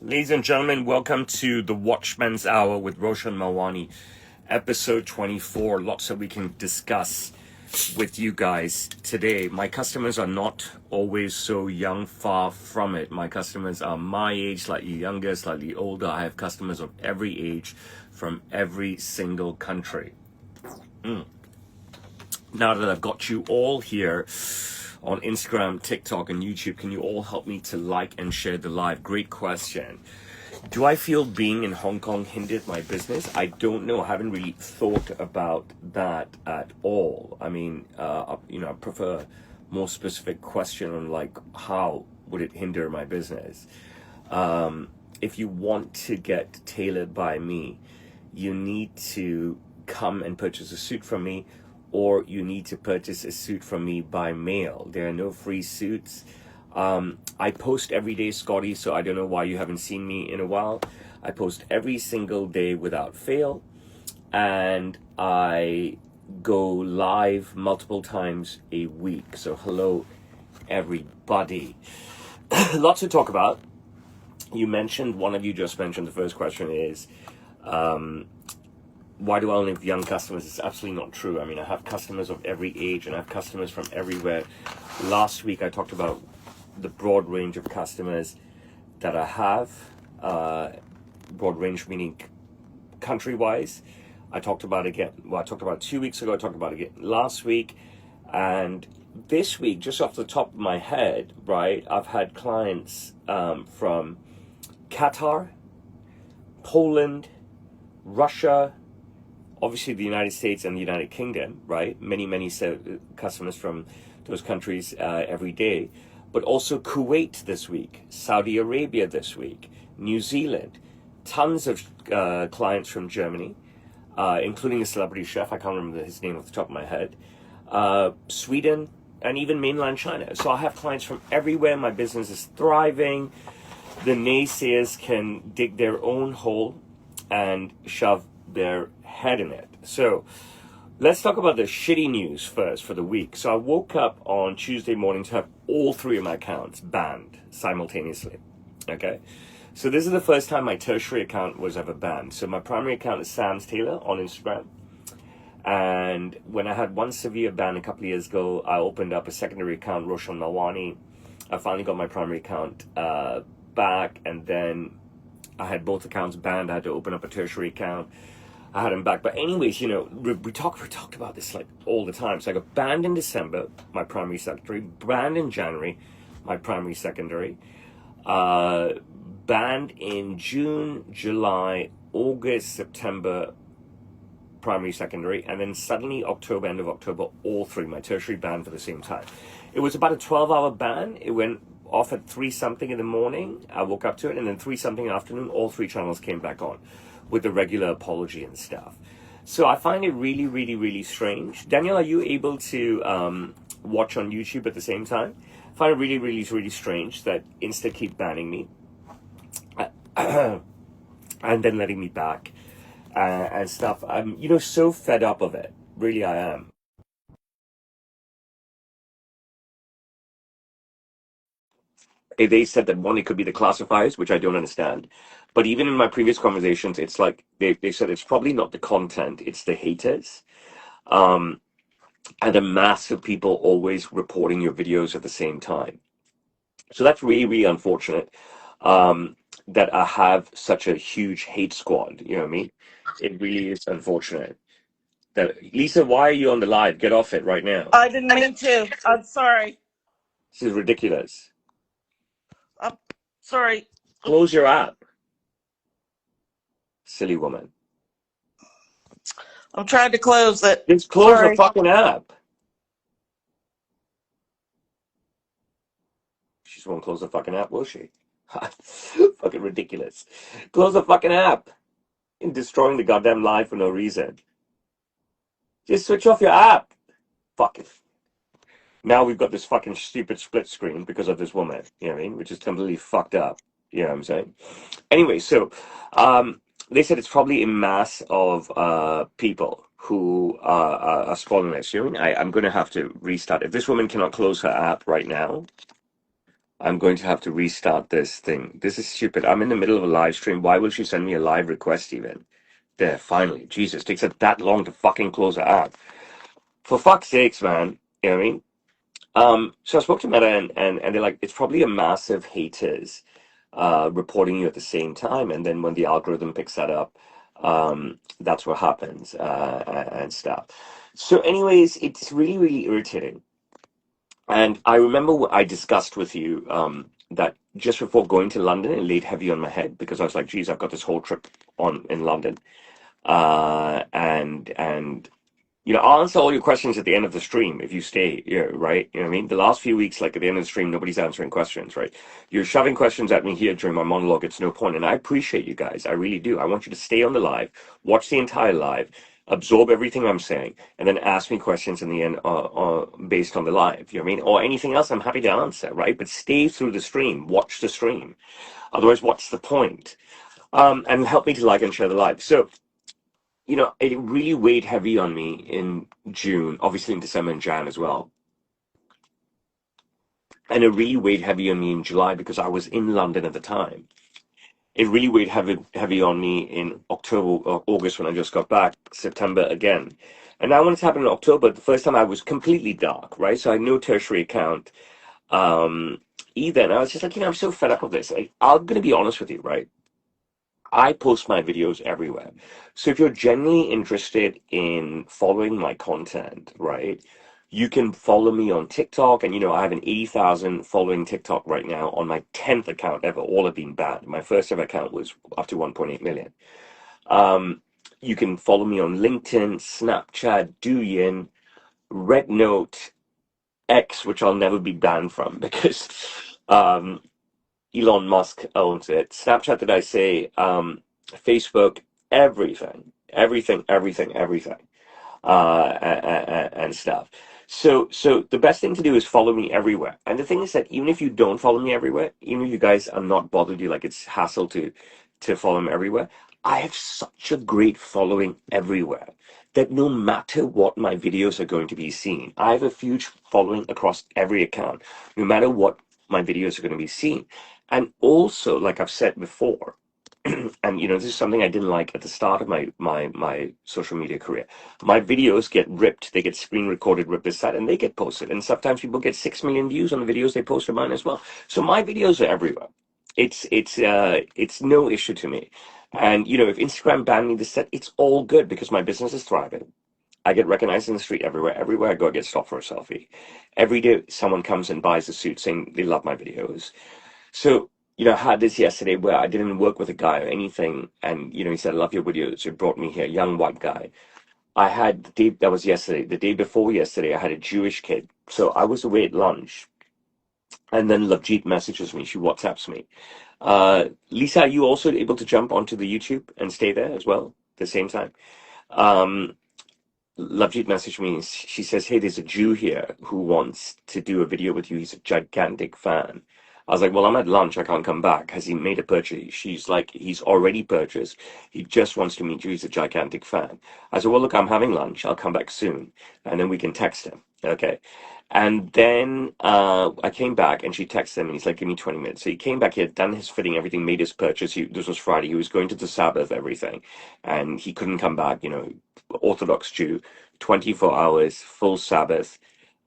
Ladies and gentlemen, welcome to the Watchman's Hour with Roshan Melwani, episode 24. Lots that we can discuss with you guys today. My customers are not always so young, far from it. My customers are my age, slightly younger, slightly older. I have customers of every age from every single country. Now that I've got you all here on Instagram, TikTok, and YouTube, can you all help me to like and share the live? Great question. Do I feel being in Hong Kong hindered my business? I don't know. I haven't really thought about that at all. I mean, I prefer a more specific question on like how would it hinder my business. If you want to get tailored by me, you need to come and purchase a suit from me, or you need to purchase a suit from me by mail. There are no free suits. I post every day, Scotty, so I don't know why you haven't seen me in a while. I post every single day without fail, and I go live multiple times a week. So hello, everybody. Lots to talk about. One of you just mentioned, the first question is, why do I only have young customers? It's absolutely not true. I mean, I have customers of every age and I have customers from everywhere. Last week, I talked about the broad range of customers that I have. Broad range meaning country-wise. I talked about it again. Well, I talked about it 2 weeks ago. I talked about it again last week. And this week, just off the top of my head, right, I've had clients from Qatar, Poland, Russia, obviously the United States and the United Kingdom, right? Many customers from those countries every day, but also Kuwait this week, Saudi Arabia this week, New Zealand, tons of clients from Germany, including a celebrity chef, I can't remember his name off the top of my head, Sweden, and even mainland China. So I have clients from everywhere. My business is thriving. The naysayers can dig their own hole and shove their head in it. So let's talk about the shitty news first for the week. So I woke up on Tuesday morning to have all three of my accounts banned simultaneously. Okay, so this is the first time my tertiary account was ever banned. So my primary account is Sam's Taylor on Instagram, and when I had one severe ban a couple of years ago, I opened up a secondary account, Roshan Melwani. I finally got my primary account back, and then I had both accounts banned. I had to open up a tertiary account. I had them back. But anyways, we talked about this like all the time. So I got banned in December, my primary secondary, banned in January, my primary secondary, banned in June, July, August, September, primary secondary, and then suddenly October, end of October, all three, my tertiary banned for the same time. It was about a 12-hour ban. It went off at 3 something in the morning. I woke up to it, and then 3 something in the afternoon, all three channels came back on with the regular apology and stuff. So I find it really, really, really strange. Daniel, are you able to watch on YouTube at the same time? I find it really, really, really strange that Insta keep banning me and then letting me back and stuff. I'm, so fed up of it. Really, I am. They said that one, it could be the classifiers, which I don't understand. But even in my previous conversations, it's like they said it's probably not the content, it's the haters. Um, and a mass of people always reporting your videos at the same time. So that's really, really unfortunate that I have such a huge hate squad. You know what I mean? It really is unfortunate. Lisa, why are you on the live? Get off it right now. I didn't mean to. I'm sorry. This is ridiculous. I'm sorry. Close your app, silly woman. I'm trying to close it. Just close the Sorry. fucking app. She just won't close the fucking app, will she? Fucking ridiculous. Close the fucking app. You're destroying the goddamn live for no reason. Just switch off your app. Fuck it. Now we've got this fucking stupid split screen because of this woman, you know what I mean? Which is completely fucked up. You know what I'm saying? Anyway, so they said it's probably a mass of people who are spoiling this. You know what I mean? I'm going to have to restart. If this woman cannot close her app right now, I'm going to have to restart this thing. This is stupid. I'm in the middle of a live stream. Why will she send me a live request even? There, finally. Jesus, takes it that long to fucking close it out. For fuck's sakes, man. You know what I mean? So I spoke to Meta and they're like, it's probably a massive haters reporting you at the same time. And then when the algorithm picks that up, that's what happens and stuff. So anyways, it's really, really irritating. And I remember I discussed with you that just before going to London, it laid heavy on my head because I was like, geez, I've got this whole trip on in London. And I'll answer all your questions at the end of the stream if you stay here, right? You know what I mean? The last few weeks, like at the end of the stream, nobody's answering questions, right? You're shoving questions at me here during my monologue. It's no point. And I appreciate you guys. I really do. I want you to stay on the live, watch the entire live, absorb everything I'm saying, and then ask me questions in the end based on the live. You know what I mean? Or anything else, I'm happy to answer, right? But stay through the stream, watch the stream. Otherwise, what's the point? And help me to like and share the live. So, it really weighed heavy on me in June, obviously in December and Jan as well. And it really weighed heavy on me in July because I was in London at the time. It really weighed heavy on me in October or August when I just got back, September again. And now when it's happened in October, the first time I was completely dark, right? So I had no tertiary account either. And I was just like, I'm so fed up with this. I'm going to be honest with you, right? I post my videos everywhere. So if you're genuinely interested in following my content, right, you can follow me on TikTok. And, I have an 80,000 following TikTok right now on my 10th account ever. All have been banned. My first ever account was up to 1.8 million. You can follow me on LinkedIn, Snapchat, Douyin, Red Note, X, which I'll never be banned from because Elon Musk owns it. Snapchat, did I say? Facebook, everything, and stuff. So the best thing to do is follow me everywhere. And the thing is that even if you don't follow me everywhere, even if you guys are not bothered, you like it's hassle to follow me everywhere. I have such a great following everywhere that no matter what my videos are going to be seen, I have a huge following across every account, no matter what my videos are going to be seen. And also, like I've said before, and this is something I didn't like at the start of my social media career. My videos get ripped, they get screen recorded, ripped aside, and they get posted. And sometimes people get 6 million views on the videos they post of mine as well. So my videos are everywhere. It's no issue to me. And if Instagram banned me this set, it's all good because my business is thriving. I get recognized in the street everywhere. Everywhere I go, I get stopped for a selfie. Every day someone comes and buys a suit saying they love my videos. So, I had this yesterday where I didn't work with a guy or anything, and he said, I love your videos. It brought me here, young white guy. I had the day that was yesterday, the day before yesterday, I had a Jewish kid. So I was away at lunch, and then Lavjeet messages me, she WhatsApps me. Lisa, are you also able to jump onto the YouTube and stay there as well at the same time? Um, Lavjeet messaged me. She says, "Hey, there's a Jew here who wants to do a video with you. He's a gigantic fan." I was like, "Well, I'm at lunch. I can't come back. Has he made a purchase?" She's like, "He's already purchased. He just wants to meet you. He's a gigantic fan." I said, "Well, look, I'm having lunch. I'll come back soon, and then we can text him." Okay. And then I came back and she texted him and he's like, "Give me 20 minutes." So he came back, he had done his fitting, everything, made his purchase. This was Friday. He was going to the Sabbath, everything. And he couldn't come back, Orthodox Jew, 24 hours, full Sabbath.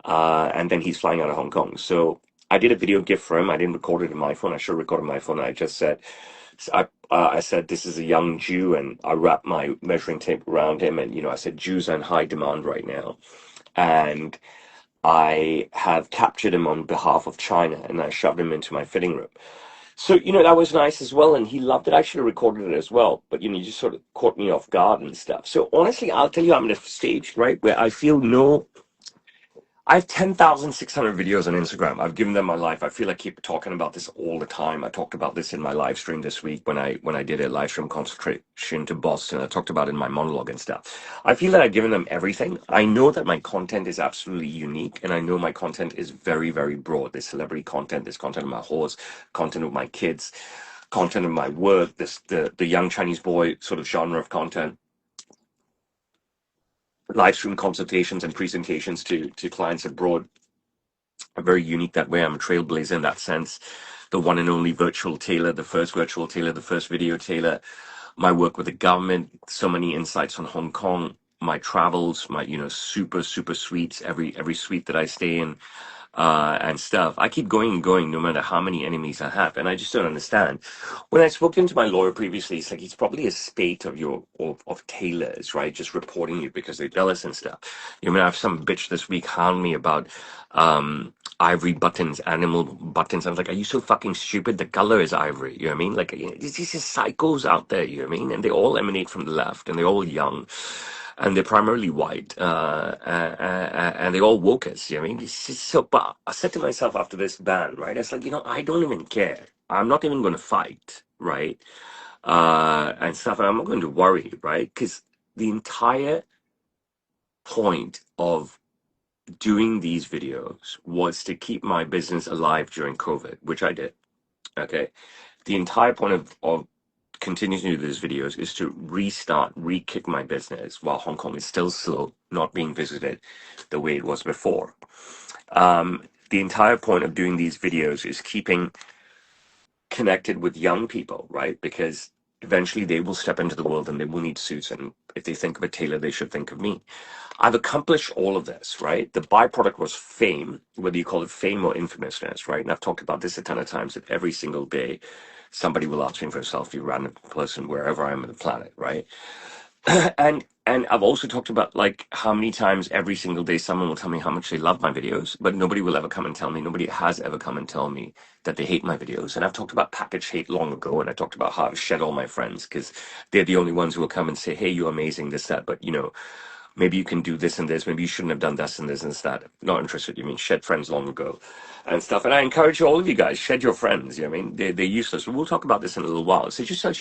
And then he's flying out of Hong Kong. So I did a video gift for him. I didn't record it in my phone. I should record it on my phone. I just said, I said, this is a young Jew, and I wrapped my measuring tape around him. And, I said, Jews are in high demand right now. And I have captured him on behalf of China, and I shoved him into my fitting room. So, that was nice as well, and he loved it. I should have recorded it as well, but, you just sort of caught me off guard and stuff. So, honestly, I'll tell you, I'm at a stage, right, where I feel I have 10,600 videos on Instagram. I've given them my life. I feel I keep talking about this all the time. I talked about this in my live stream this week when I did a live stream concentration to Boston. I talked about it in my monologue and stuff. I feel that I've given them everything. I know that my content is absolutely unique, and I know my content is very, very broad. There's celebrity content, there's content of my horse, content of my kids, content of my work, the young Chinese boy sort of genre of content, live stream consultations and presentations to clients abroad. I'm very unique that way. I'm a trailblazer in that sense. The one and only virtual tailor, the first virtual tailor, the first video tailor. My work with the government, so many insights on Hong Kong, my travels, my super suites, every suite that I stay in, and stuff. I keep going and going no matter how many enemies I have, and I just don't understand. When I spoke to my lawyer previously, it's like it's probably a spate of of tailors, right? Just reporting you because they're jealous and stuff. I have some bitch this week hound me about ivory buttons, animal buttons. I was like, are you so fucking stupid? The color is ivory. You know what I mean? Like, there's these psychos out there. You know what I mean? And they all emanate from the left, and they're all young, and they're primarily white, and they're all wokers. You know what I mean? It's just so. But I said to myself after this ban, right? It's like, I don't even care. I'm not even going to fight, right? And stuff. And I'm not going to worry, right? Because the entire point of doing these videos was to keep my business alive during COVID, which I did. Okay. The entire point of continuing to do these videos is to re-kick my business while Hong Kong is still slow, not being visited the way it was before. The entire point of doing these videos is keeping connected with young people, right? Because eventually they will step into the world and they will need suits. And if they think of a tailor, they should think of me. I've accomplished all of this, right? The byproduct was fame, whether you call it fame or infamousness, right? And I've talked about this a ton of times that every single day somebody will ask me for a selfie, random person, wherever I am on the planet, right? And I've also talked about like how many times every single day someone will tell me how much they love my videos, but nobody will ever come and tell me, nobody has ever come and tell me that they hate my videos. And I've talked about package hate long ago, and I talked about how I've shed all my friends because they're the only ones who will come and say, hey, you're amazing, this, that, but maybe you can do this and this, maybe you shouldn't have done this and this and that. Not interested. You mean shed friends long ago and stuff. And I encourage all of you guys, shed your friends. I mean, they're useless. We'll talk about this in a little while. So just so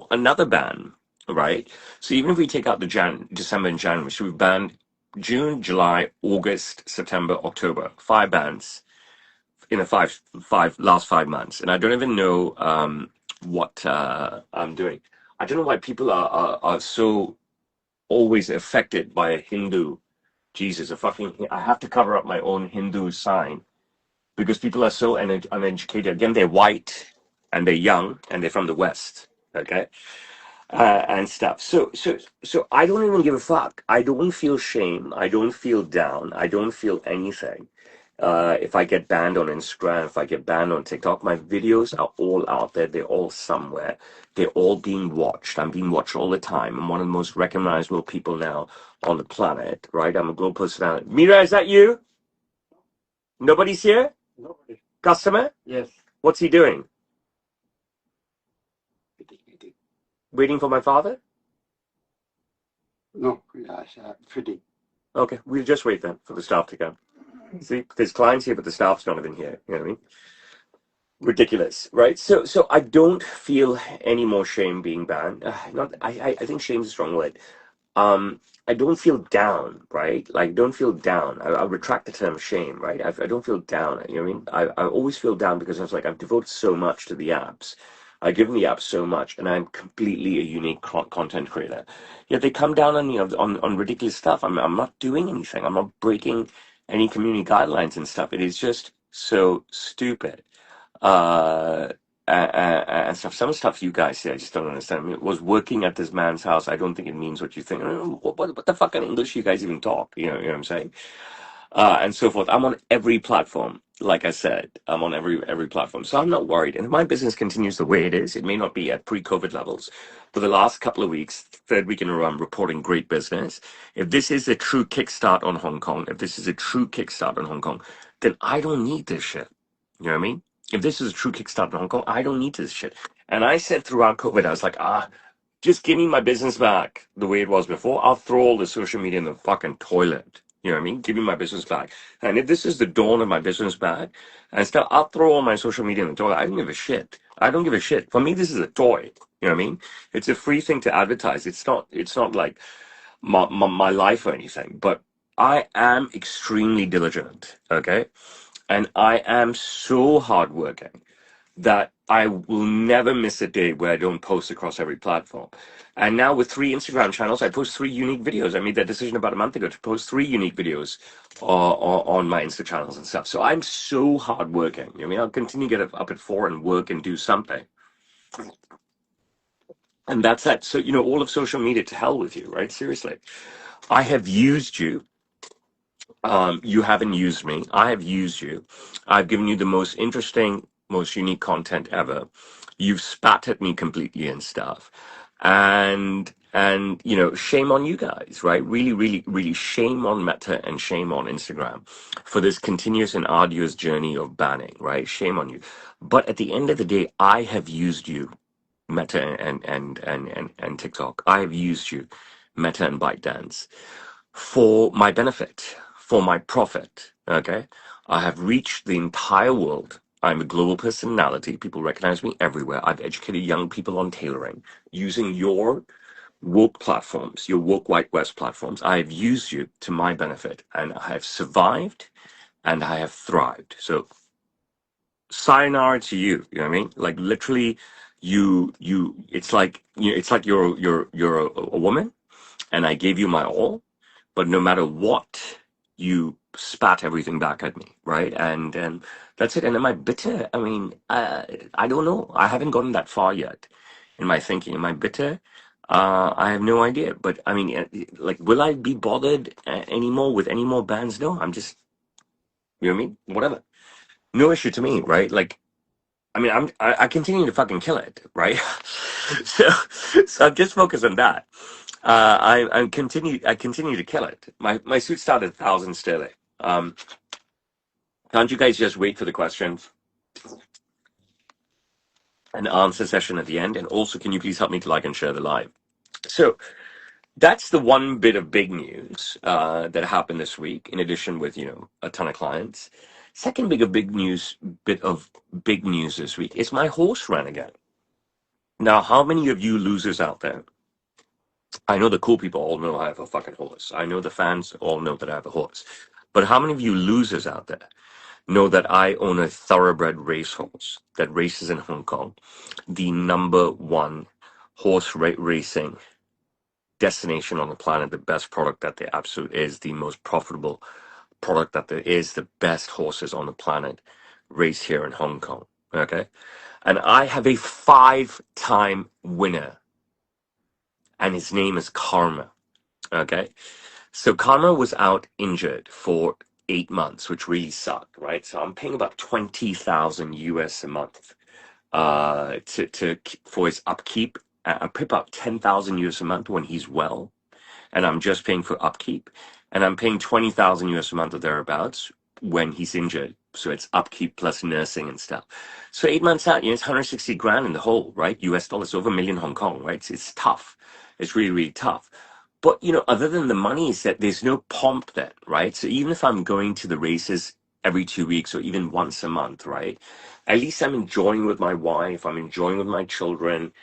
another ban, right? So even if we take out the December and January, so we've banned June, July, August, September, October, 5 bans in a last 5 months. And I don't even know what I'm doing. I don't know why people are so always affected by a Hindu Jesus. I have to cover up my own Hindu sign because people are so uneducated. Again, they're white and they're young and they're from the West. Okay. And stuff. So I don't even give a fuck. I don't feel shame. I don't feel down. I don't feel anything. If I get banned on Instagram, if I get banned on TikTok, my videos are all out there. They're all somewhere. They're all being watched. I'm being watched all the time. I'm one of the most recognizable people now on the planet, right? I'm a global personality. Mira, is that you? Nobody's here? Nobody. Customer? Yes. What's he doing? Waiting for my father? No, yes, fitting. Okay, we'll just wait then for the staff to come. See, there's clients here, but the staff's not even here. You know what I mean? Ridiculous, right? So I don't feel any more shame being banned. Not, I think shame is a strong word. I don't feel down, right? Like, don't feel down. I retract the term shame, right? I don't feel down. You know what I mean? I always feel down because I was like, I've devoted so much to the apps. I've given the apps so much, and I'm completely a unique content creator. Yet they come down on me on ridiculous stuff. I'm not doing anything. I'm not breaking any community guidelines and stuff. It is just so stupid. Uh, and stuff. Some stuff you guys say, I just don't understand. I mean, it was working at this man's house. I don't think it means what you think. I don't know, what the fucking English you guys even talk? You know what I'm saying? And so forth. I'm on every platform. Like I said, I'm on every platform. So I'm not worried. And if my business continues the way it is, it may not be at pre-COVID levels. For the last couple of weeks, third week in a row, I'm reporting great business. If this is a true kickstart on Hong Kong, then I don't need this shit. You know what I mean? If this is a true kickstart in Hong Kong, I don't need this shit. And I said throughout COVID, I was like, just give me my business back the way it was before. I'll throw all the social media in the fucking toilet. You know what I mean? Give me my business back. And if this is the dawn of my business back, and still, I'll throw all my social media in the toilet. I don't give a shit. I don't give a shit. For me, this is a toy. You know what I mean? It's a free thing to advertise. It's not like my life or anything. But I am extremely diligent. Okay? And I am so hardworking. that I will never miss a day where I don't post across every platform. And now with 3 Instagram channels, I post 3 unique videos. I made that decision about a month ago to post 3 unique videos on my Insta channels and stuff. So I'm so hardworking. I mean, I'll continue to get up at 4 and work and do something. And that's that. So, all of social media, to hell with you, right? Seriously. I have used you. You haven't used me. I have used you. I've given you the most interesting, most unique content ever. You've spat at me completely and stuff. And shame on you guys, right? Really, really, really shame on Meta and shame on Instagram for this continuous and arduous journey of banning, right? Shame on you. But at the end of the day, I have used you, Meta and TikTok. I have used you, Meta and ByteDance, for my benefit, for my profit. Okay. I have reached the entire world. I'm a global personality. People recognize me everywhere. I've educated young people on tailoring using your woke platforms, your woke white west platforms. I have used you to my benefit and I have survived and I have thrived. So sayonara to you. You know what I mean? Like literally it's like you're a woman and I gave you my all, but no matter what, you spat everything back at me, right? And that's it. And am I bitter? I mean, I don't know. I haven't gotten that far yet in my thinking. Am I bitter? I have no idea. But I mean, like, will I be bothered anymore with any more bands? No, I'm just, you know what I mean? Whatever. No issue to me, right? Like, I mean, I continue to fucking kill it, right? so so I'm just focused on that. I continue to kill it. My suit started 1,000 sterling. Um, can't you guys just wait for the questions and answer session at the end? And also, can you please help me to like and share the live? So that's the one bit of big news that happened this week. In addition, with a ton of clients. Second bit of big news this week is my horse ran again. Now, how many of you losers out there? I know the cool people all know I have a fucking horse. I know the fans all know that I have a horse. But how many of you losers out there know that I own a thoroughbred racehorse that races in Hong Kong, the number one racing destination on the planet, the best product that there absolutely is, the most profitable product that there is, the best horses on the planet race here in Hong Kong. Okay? And I have a 5-time winner, and his name is Karma. Okay? So Karma was out injured for 8 months, which really sucked, right? So I'm paying about 20,000 US a month for his upkeep. I pay about 10,000 US a month when he's well, and I'm just paying for upkeep. And I'm paying 20,000 US a month or thereabouts when he's injured. So it's upkeep plus nursing and stuff. So 8 months out, it's 160 grand in the hole, right? US dollars, over a million Hong Kong, right? It's tough. It's really, really tough. But other than the money, is that there's no pomp then, right? So even if I'm going to the races every 2 weeks or even once a month, right? At least I'm enjoying with my wife. I'm enjoying with my children.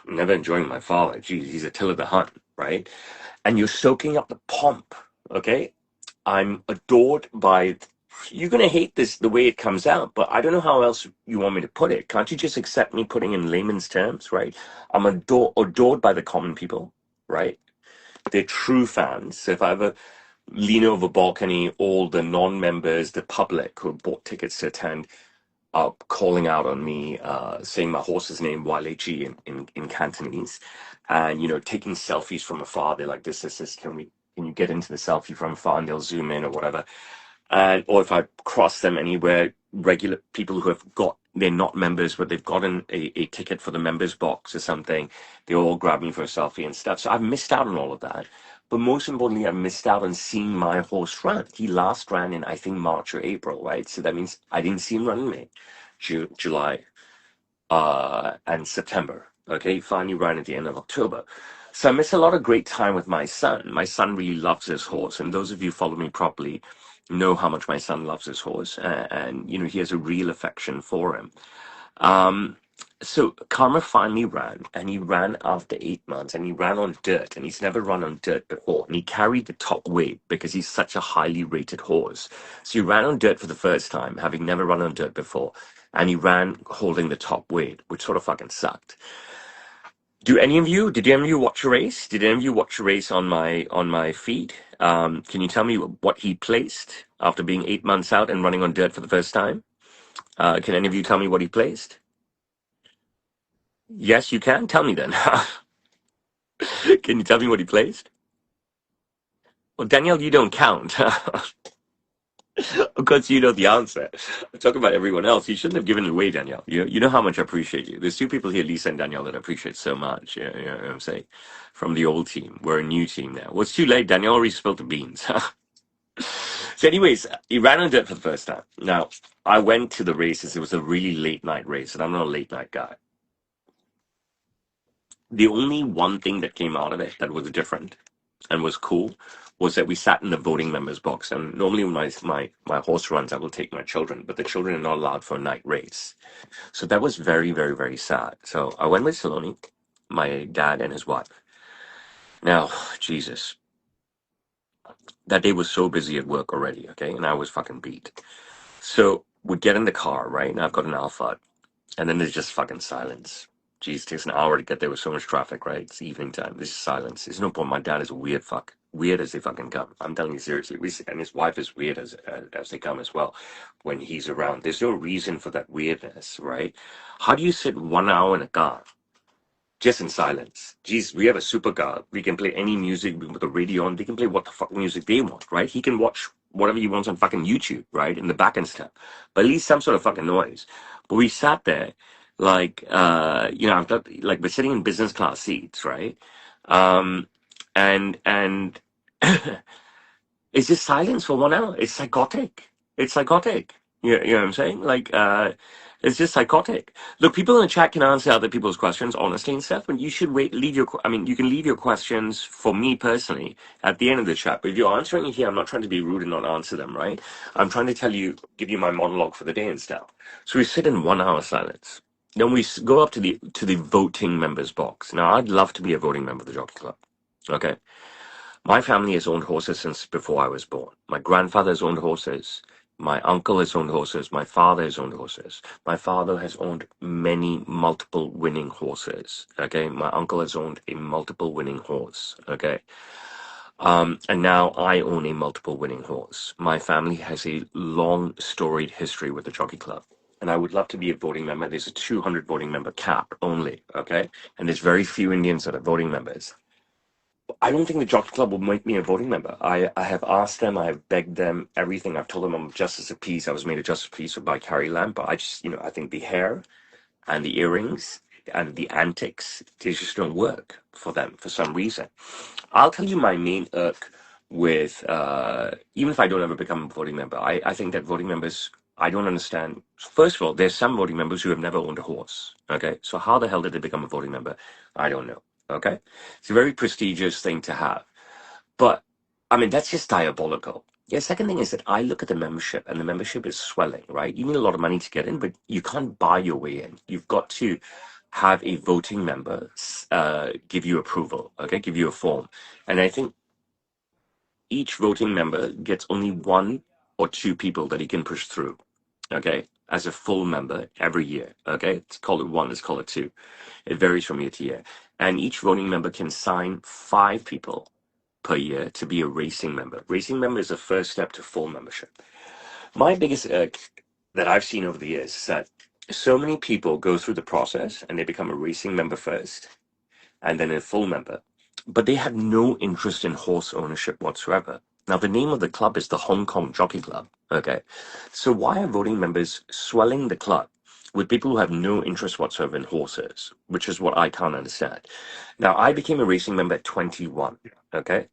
I'm never enjoying my father. Geez, he's a till of the hunt, right? And you're soaking up the pomp. Okay, I'm adored by. You're gonna hate this the way it comes out, but I don't know how else you want me to put it. Can't you just accept me putting in layman's terms, right? I'm adored by the common people, right? They're true fans. So if I ever lean over balcony, all the non-members, the public who bought tickets to attend, are calling out on me, saying my horse's name Wailechi in Cantonese, and taking selfies from afar. They're like, this, can you get into the selfie from afar? And they'll zoom in or whatever. And or if I cross them anywhere, regular people who have they're not members, but they've gotten a ticket for the members box or something, they all grab me for a selfie and stuff. So I've missed out on all of that. But most importantly, I missed out on seeing my horse run. He last ran in, I think, March or April, right? So that means I didn't see him run in May, July, and September. Okay, he finally ran at the end of October. So I missed a lot of great time with my son. My son really loves his horse, and those of you who follow me properly know how much my son loves his horse, and he has a real affection for him. Um, so Karma finally ran, and he ran after 8 months, and he ran on dirt, and he's never run on dirt before, and he carried the top weight because he's such a highly rated horse. So he ran on dirt for the first time, having never run on dirt before. and he ran holding the top weight, which sort of fucking sucked. Did any of you watch a race? Did any of you watch a race on my feed? Can you tell me what he placed after being 8 months out and running on dirt for the first time? Can any of you tell me what he placed? Yes, you can. Tell me then. Can you tell me what he placed? Well, Danielle, you don't count. Of course, you know the answer. I'm talking about everyone else. You shouldn't have given it away, Danielle. You know how much I appreciate you. There's two people here, Lisa and Danielle, that I appreciate so much. You know what I'm saying? From the old team. We're a new team now. Well, it's too late. Danielle already spilled the beans. So, anyways, he ran on dirt for the first time. Now, I went to the races. It was a really late night race, and I'm not a late night guy. The only one thing that came out of it that was different and was cool was that we sat in the voting members box. And normally when my horse runs, I will take my children, but the children are not allowed for a night race. So that was very, very, very sad. So I went with Saloni, my dad and his wife. Now, Jesus, that day was so busy at work already, okay? And I was fucking beat. So we get in the car, right? And I've got an Alphard. And then there's just fucking silence. Geez, it takes an hour to get there with so much traffic, right? It's evening time. There's silence. There's no point. My dad is a weird fuck. Weird as they fucking come. I'm telling you seriously. And his wife is weird as they come as well when he's around. There's no reason for that weirdness, right? How do you sit 1 hour in a car just in silence? Geez, we have a supercar. We can play any music with the radio on. They can play what the fuck music they want, right? He can watch whatever he wants on fucking YouTube, right? In the back and stuff. But at least some sort of fucking noise. But we sat there like, I've got, like, we're sitting in business class seats, right? Um, and it's just silence for 1 hour. It's psychotic. It's psychotic. You know what I'm saying? Like, it's just psychotic. Look, people in the chat can answer other people's questions honestly and stuff, but you should wait. You can leave your questions for me personally at the end of the chat. But if you're answering it here, I'm not trying to be rude and not answer them, right? I'm trying to give you my monologue for the day and stuff. So we sit in 1 hour silence. Then we go up to the voting members box. Now, I'd love to be a voting member of the Jockey Club. Okay. My family has owned horses since before I was born. My grandfather has owned horses. My uncle has owned horses. My father has owned horses. My father has owned multiple winning horses. Okay. My uncle has owned a multiple winning horse. Okay. And now I own a multiple winning horse. My family has a long storied history with the Jockey Club. And I would love to be a voting member. There's a 200 voting member cap only. Okay. And there's very few Indians that are voting members. I don't think the Jockey Club will make me a voting member. I have asked them, I have begged them, everything. I've told them I'm justice of peace. I was made a justice of peace by Carrie Lamb, but I just, I think the hair and the earrings and the antics, they just don't work for them for some reason. I'll tell you my main irk with, even if I don't ever become a voting member, I think that voting members, I don't understand. First of all, there's some voting members who have never owned a horse. Okay. So how the hell did they become a voting member? I don't know. Okay. It's a very prestigious thing to have. But I mean, that's just diabolical. Yeah, second thing is that I look at the membership and the membership is swelling, right? You need a lot of money to get in, but you can't buy your way in. You've got to have a voting member give you approval, okay, give you a form. And I think each voting member gets only one or two people that he can push through, okay, as a full member every year, okay? It's called it one, it's called it two. It varies from year to year. And each voting member can sign 5 people per year to be a racing member. Racing member is the first step to full membership. My biggest that I've seen over the years is that so many people go through the process and they become a racing member first and then a full member, but they have no interest in horse ownership whatsoever. Now, the name of the club is the Hong Kong Jockey Club. Okay. So why are voting members swelling the club with people who have no interest whatsoever in horses, which is what I can't understand. Now, I became a racing member at 21. Okay.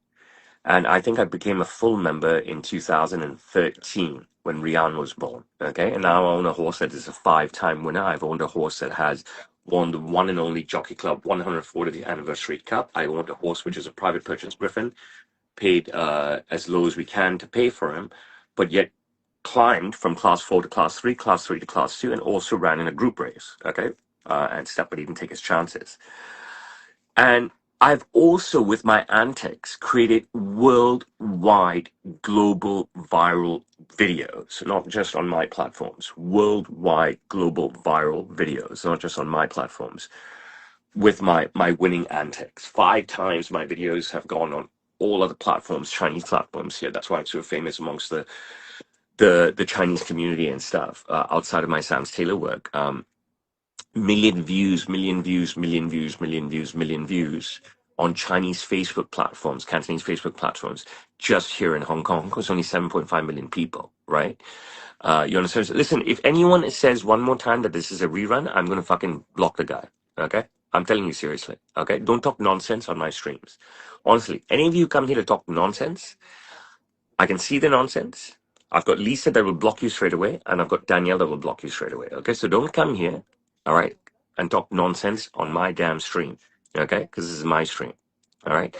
And I think I became a full member in 2013 when Rian was born. Okay. And now I own a horse that is a 5-time winner. I've owned a horse that has won the one and only Jockey Club 140th Anniversary Cup. I owned a horse which is a private purchase Griffin, paid as low as we can to pay for him, but yet climbed from class 4 to class 3, class 3 to class 2, and also ran in a group race. Okay. And stuff, but he didn't take his chances. And I've also, with my antics, created worldwide, global, viral videos, not just on my platforms, worldwide, global, viral videos, not just on my platforms, with my winning antics. 5 times my videos have gone on all other platforms, Chinese platforms here. That's why I'm so famous amongst the Chinese community and stuff, outside of my Sam's Taylor work. Million views, million views, million views, million views, million views on Chinese Facebook platforms, Cantonese Facebook platforms, just here in Hong Kong. Hong Kong's only 7.5 million people, right? You understand? So listen, if anyone says one more time that this is a rerun, I'm gonna fucking block the guy. Okay? I'm telling you seriously. Okay? Don't talk nonsense on my streams. Honestly, any of you come here to talk nonsense, I can see the nonsense. I've got Lisa that will block you straight away, and I've got Danielle that will block you straight away. Okay, so don't come here, all right, and talk nonsense on my damn stream. Okay, because this is my stream. All right,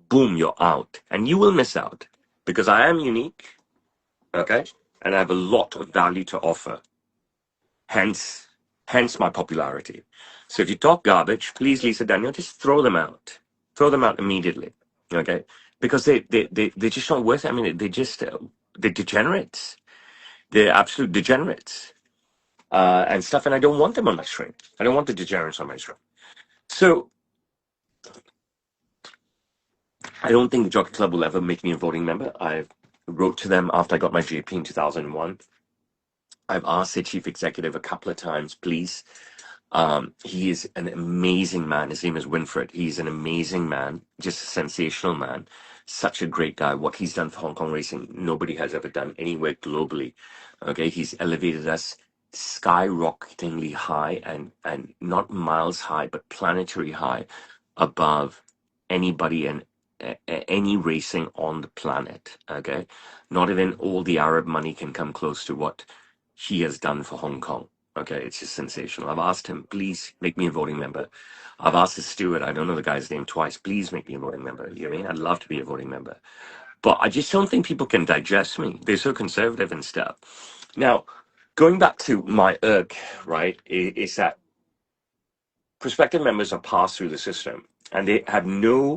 boom, you're out, and you will miss out because I am unique. Okay, and I have a lot of value to offer. Hence my popularity. So if you talk garbage, please, Lisa, Danielle, just throw them out. Throw them out immediately. Okay, because they just not worth it. I mean, they're degenerates. They're absolute degenerates, and stuff. And I don't want them on my stream. I don't want the degenerates on my stream. So I don't think the Jockey Club will ever make me a voting member. I wrote to them after I got my GP in 2001. I've asked the chief executive a couple of times, please. He is an amazing man. His name is Winfred. He's an amazing man, just a sensational man. Such a great guy. What he's done for Hong Kong racing, nobody has ever done anywhere globally. Okay, he's elevated us skyrocketingly high, and not miles high, but planetary high above anybody and any racing on the planet. Okay, not even all the Arab money can come close to what he has done for Hong Kong. Okay, it's just sensational. I've asked him, please make me a voting member. I've asked his steward, I don't know the guy's name, twice, please make me a voting member. You know what I mean? I'd love to be a voting member. But I just don't think people can digest me. They're so conservative and stuff. Now, going back to my irk, right, is that prospective members are passed through the system and they have nothing.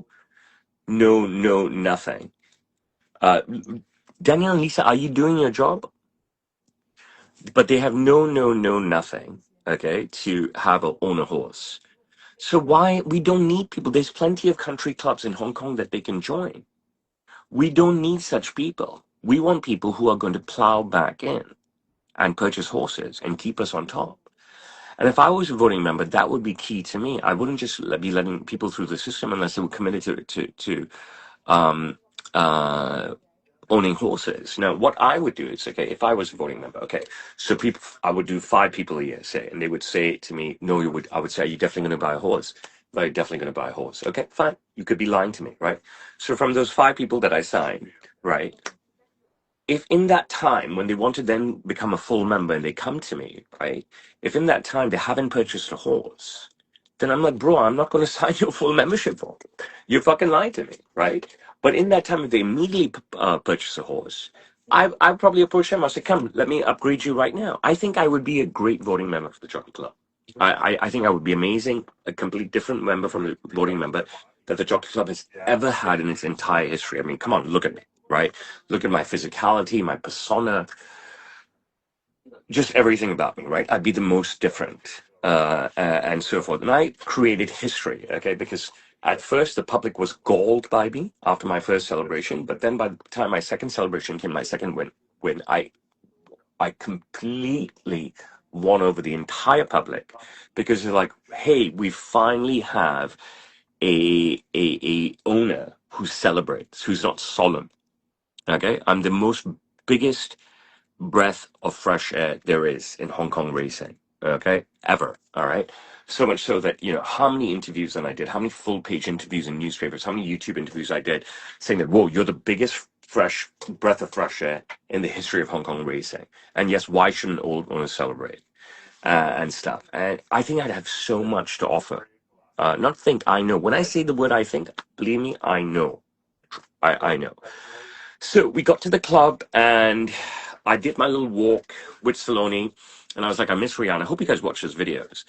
Daniel and Lisa, are you doing your job? But they have nothing, okay, to have a own a horse. So why we don't need people? There's plenty of country clubs in Hong Kong that they can join. We don't need such people. We want people who are going to plow back in and purchase horses and keep us on top. And if I was a voting member, that would be key to me. I wouldn't just be letting people through the system unless they were committed to um, uh, owning horses. Now, what I would do is, okay, if I was a voting member, okay, so people, I would do 5 people a year, say, and they would say to me, no, you would, I would say, are you definitely going to buy a horse? Are you definitely going to buy a horse? Okay, fine. You could be lying to me, right? So from those 5 people that I signed, right, if in that time when they want to then become a full member and they come to me, right, if in that time they haven't purchased a horse, then I'm like, bro, I'm not going to sign your full membership form. You fucking lied to me, right? But in that time, if they immediately purchase a horse, I probably approach them. I say, come, let me upgrade you right now. I think I would be a great voting member for the Jockey Club. I think I would be amazing, a complete different member from the voting member that the Jockey Club has ever had in its entire history. I mean, come on, look at me, right? Look at my physicality, my persona, just everything about me, right? I'd be the most different, and so forth. And I created history, okay, because at first the public was galled by me after my first celebration, but then by the time my second celebration came, my second win, I completely won over the entire public because they're like, hey, we finally have a owner who celebrates, who's not solemn. Okay, I'm the most biggest breath of fresh air there is in Hong Kong racing, okay, ever. All right. So much so that, how many interviews that I did, how many full page interviews in newspapers, how many YouTube interviews I did saying that, whoa, you're the biggest fresh breath of fresh air in the history of Hong Kong racing. And yes, why shouldn't all owners celebrate and stuff? And I think I'd have so much to offer. Not think, I know. When I say the word I think, believe me, I know. I know. So we got to the club and I did my little walk with Saloni, and I was like, I miss Rihanna. I hope you guys watch those videos.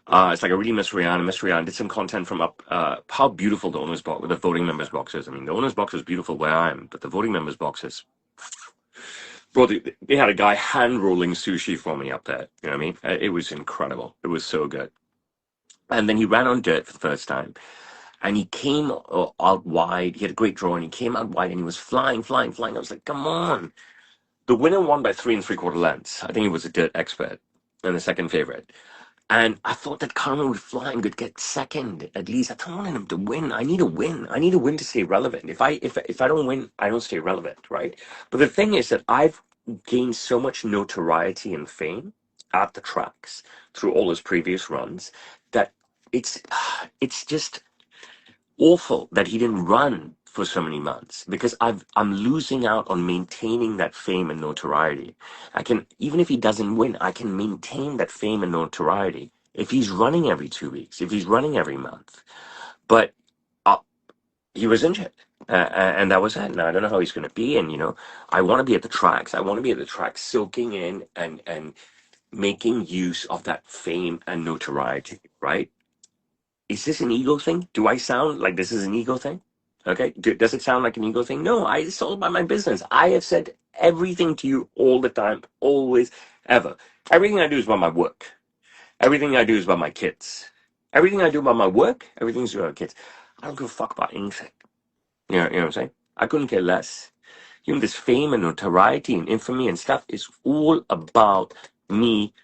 It's like I really miss Rihanna. Miss Rihanna did some content from up. How beautiful the owners box, the voting members box is. I mean, the owners box is beautiful where I am, but the voting members box is. Bro, they had a guy hand rolling sushi for me up there. You know what I mean? It was incredible. It was so good. And then he ran on dirt for the first time, and he came out wide. He had a great draw, and he came out wide, and he was flying, flying, flying. I was like, come on. The winner won by 3 3/4 lengths. I think he was a dirt expert and the second favorite. And I thought that Karma would fly and could get second at least. I don't want him to win. I need a win. I need a win to stay relevant. If I don't win, I don't stay relevant, right? But the thing is that I've gained so much notoriety and fame at the tracks through all his previous runs that it's it's just awful that he didn't run for so many months because I'm losing out on maintaining that fame and notoriety. I can, even if he doesn't win, I can maintain that fame and notoriety if he's running every 2 weeks, if he's running every month. But uh, he was injured. And that was it. Now I don't know how he's going to be. And I want to be at the tracks. I want to be at the tracks, soaking in and making use of that fame and notoriety. Right? Is this an ego thing? Do I sound like this is an ego thing? Okay. Does it sound like an ego thing? No, it's all about my business. I have said everything to you all the time, always, ever. Everything I do is about my work. Everything I do is about my kids. Everything I do about my work, everything's about my kids. I don't give a fuck about anything. You know what I'm saying? I couldn't care less. This fame and notoriety and infamy and stuff is all about me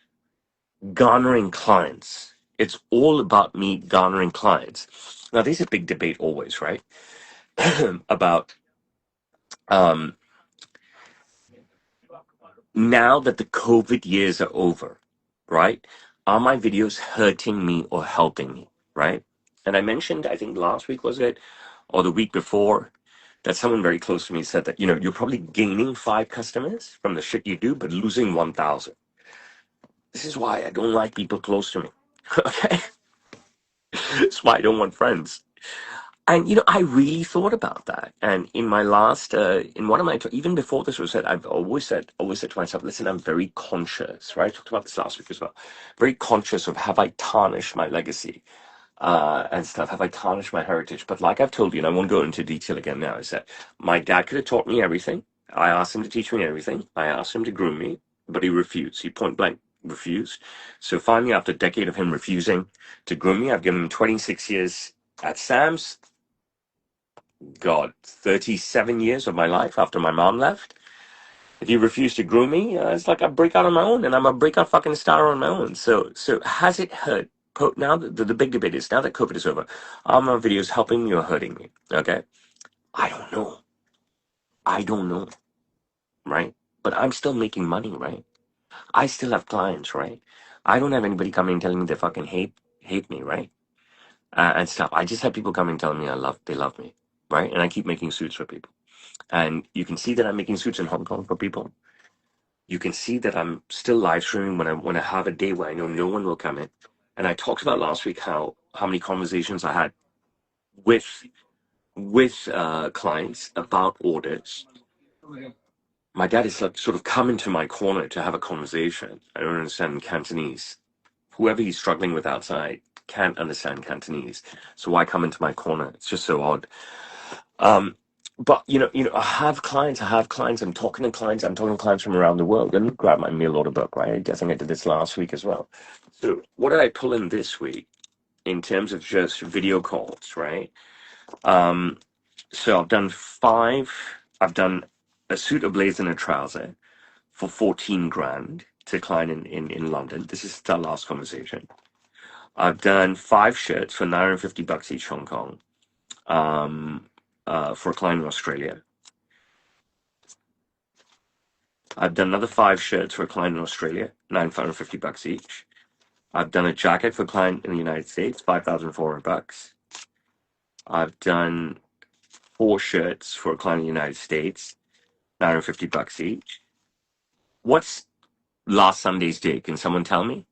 garnering clients. It's all about me garnering clients. Now, there's a big debate always, right? About um, now that the COVID years are over, right? Are my videos hurting me or helping me, right? And I mentioned, I think last week was it, or the week before, that someone very close to me said that, you're probably gaining 5 customers from the shit you do, but losing 1,000. This is why I don't like people close to me. Okay? That's why I don't want friends. And I really thought about that. And in my last, in one of my, even before this was said, I've always said to myself, listen, I'm very conscious, right? I talked about this last week as well. Very conscious of, have I tarnished my legacy and stuff? Have I tarnished my heritage? But like I've told you, and I won't go into detail again now, is that my dad could have taught me everything. I asked him to teach me everything. I asked him to groom me, but he refused. He point blank refused. So finally, after a decade of him refusing to groom me, I've given him 26 years at Sam's. God, 37 years of my life after my mom left. If you refuse to groom me, it's like I break out on my own, and I'm a breakout fucking star on my own. So has it hurt? Now the big debate is, now that COVID is over, are my videos helping me or hurting me? Okay, I don't know. I don't know, right? But I'm still making money, right? I still have clients, right? I don't have anybody coming and telling me they fucking hate me, right? And stuff. I just have people coming telling me they love me, right? And I keep making suits for people. And you can see that I'm making suits in Hong Kong for people. You can see that I'm still live streaming when I have a day where I know no one will come in. And I talked about last week how many conversations I had with clients about orders. My dad is like sort of come into my corner to have a conversation. I don't understand Cantonese. Whoever he's struggling with outside can't understand Cantonese. So why come into my corner? It's just so odd. Um, but I have clients. I'm talking to clients from around the world. Let me grab my mail order book, right? I think I did this last week as well. So what did I pull in this week in terms of just video calls, right? So I've done 5. I've done a suit, a blazer, and a trouser for 14 grand to a client in London. This is our last conversation. I've done 5 shirts for $950 each, Hong Kong, for a client in Australia. I've done another 5 shirts for a client in Australia, $950 each. I've done a jacket for a client in the United States, $5,400. I've done 4 shirts for a client in the United States, $950 each. What's last Sunday's date? Can someone tell me?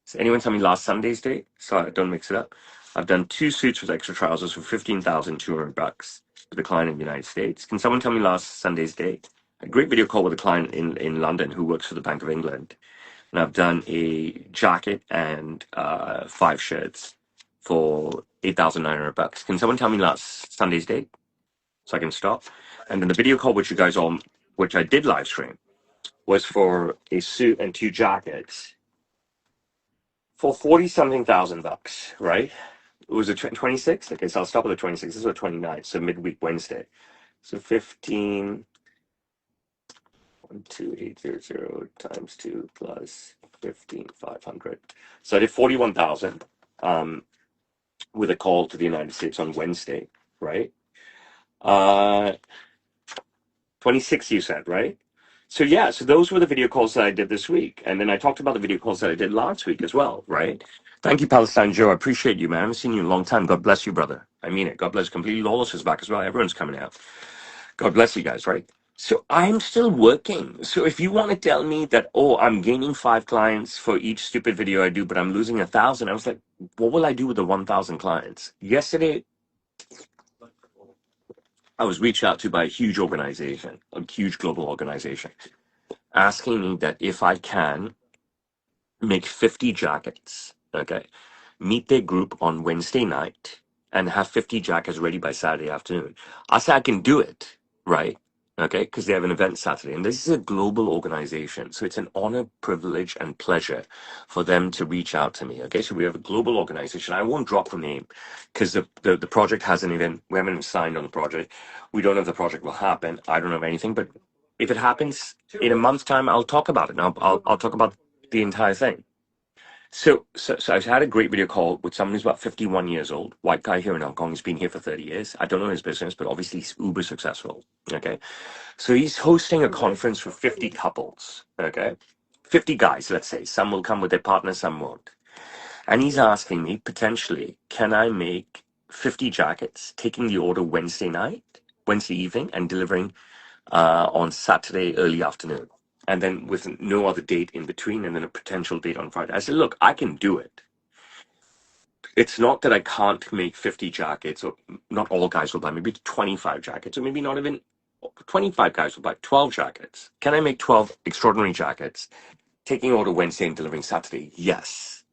Does anyone tell me last Sunday's date? So I don't mix it up. I've done 2 suits with extra trousers for $15,200 for the client in the United States. Can someone tell me last Sunday's date? A great video call with a client in London who works for the Bank of England. and I've done a jacket and 5 shirts for $8,900. Can someone tell me last Sunday's date so I can stop? And then the video call which you guys all, which I did live stream, was for a suit and 2 jackets for 40 something thousand bucks, right? It was a 26th. Okay, so I'll stop at the 26th. This is the 29th, so midweek Wednesday. So 15, 12800 times 2 plus 15,500. So I did 41,000 with a call to the United States on Wednesday, right? 26 you said, right? So yeah, so those were the video calls that I did this week. And then I talked about the video calls that I did last week as well, right? Thank you, Palestine Joe. I appreciate you, man. I haven't seen you in a long time. God bless you, brother. I mean it. God bless. Completely Lawless is back as well. Everyone's coming out. God bless you guys, right? So I'm still working. So if you want to tell me that, oh, I'm gaining 5 clients for each stupid video I do, but I'm losing 1,000, I was like, what will I do with the 1,000 clients? Yesterday, I was reached out to by a huge organization, a huge global organization, asking me that if I can make 50 jackets, okay, meet their group on Wednesday night and have 50 jackets ready by Saturday afternoon. I said I can do it, right? Okay, because they have an event Saturday. And this is a global organization. So it's an honor, privilege, and pleasure for them to reach out to me. Okay, so we have a global organization. I won't drop the name because the project hasn't even, we haven't even signed on the project. We don't know if the project will happen. I don't know of anything, but if it happens in a month's time, I'll talk about it. And I'll talk about the entire thing. So I had a great video call with someone who's about 51 years old, white guy here in Hong Kong. He's been here for 30 years. I don't know his business, but obviously he's uber successful. Okay. So he's hosting a conference for 50 couples. Okay. 50 guys, let's say. Some will come with their partner, some won't. And he's asking me, potentially, can I make 50 jackets, taking the order Wednesday night, Wednesday evening, and delivering on Saturday early afternoon, and then with no other date in between, and then a potential date on Friday. I said, look, I can do it. It's not that I can't make 50 jackets, or not all guys will buy, maybe 25 jackets, or maybe not even 25 guys will buy 12 jackets. Can I make 12 extraordinary jackets, taking order Wednesday and delivering Saturday? Yes.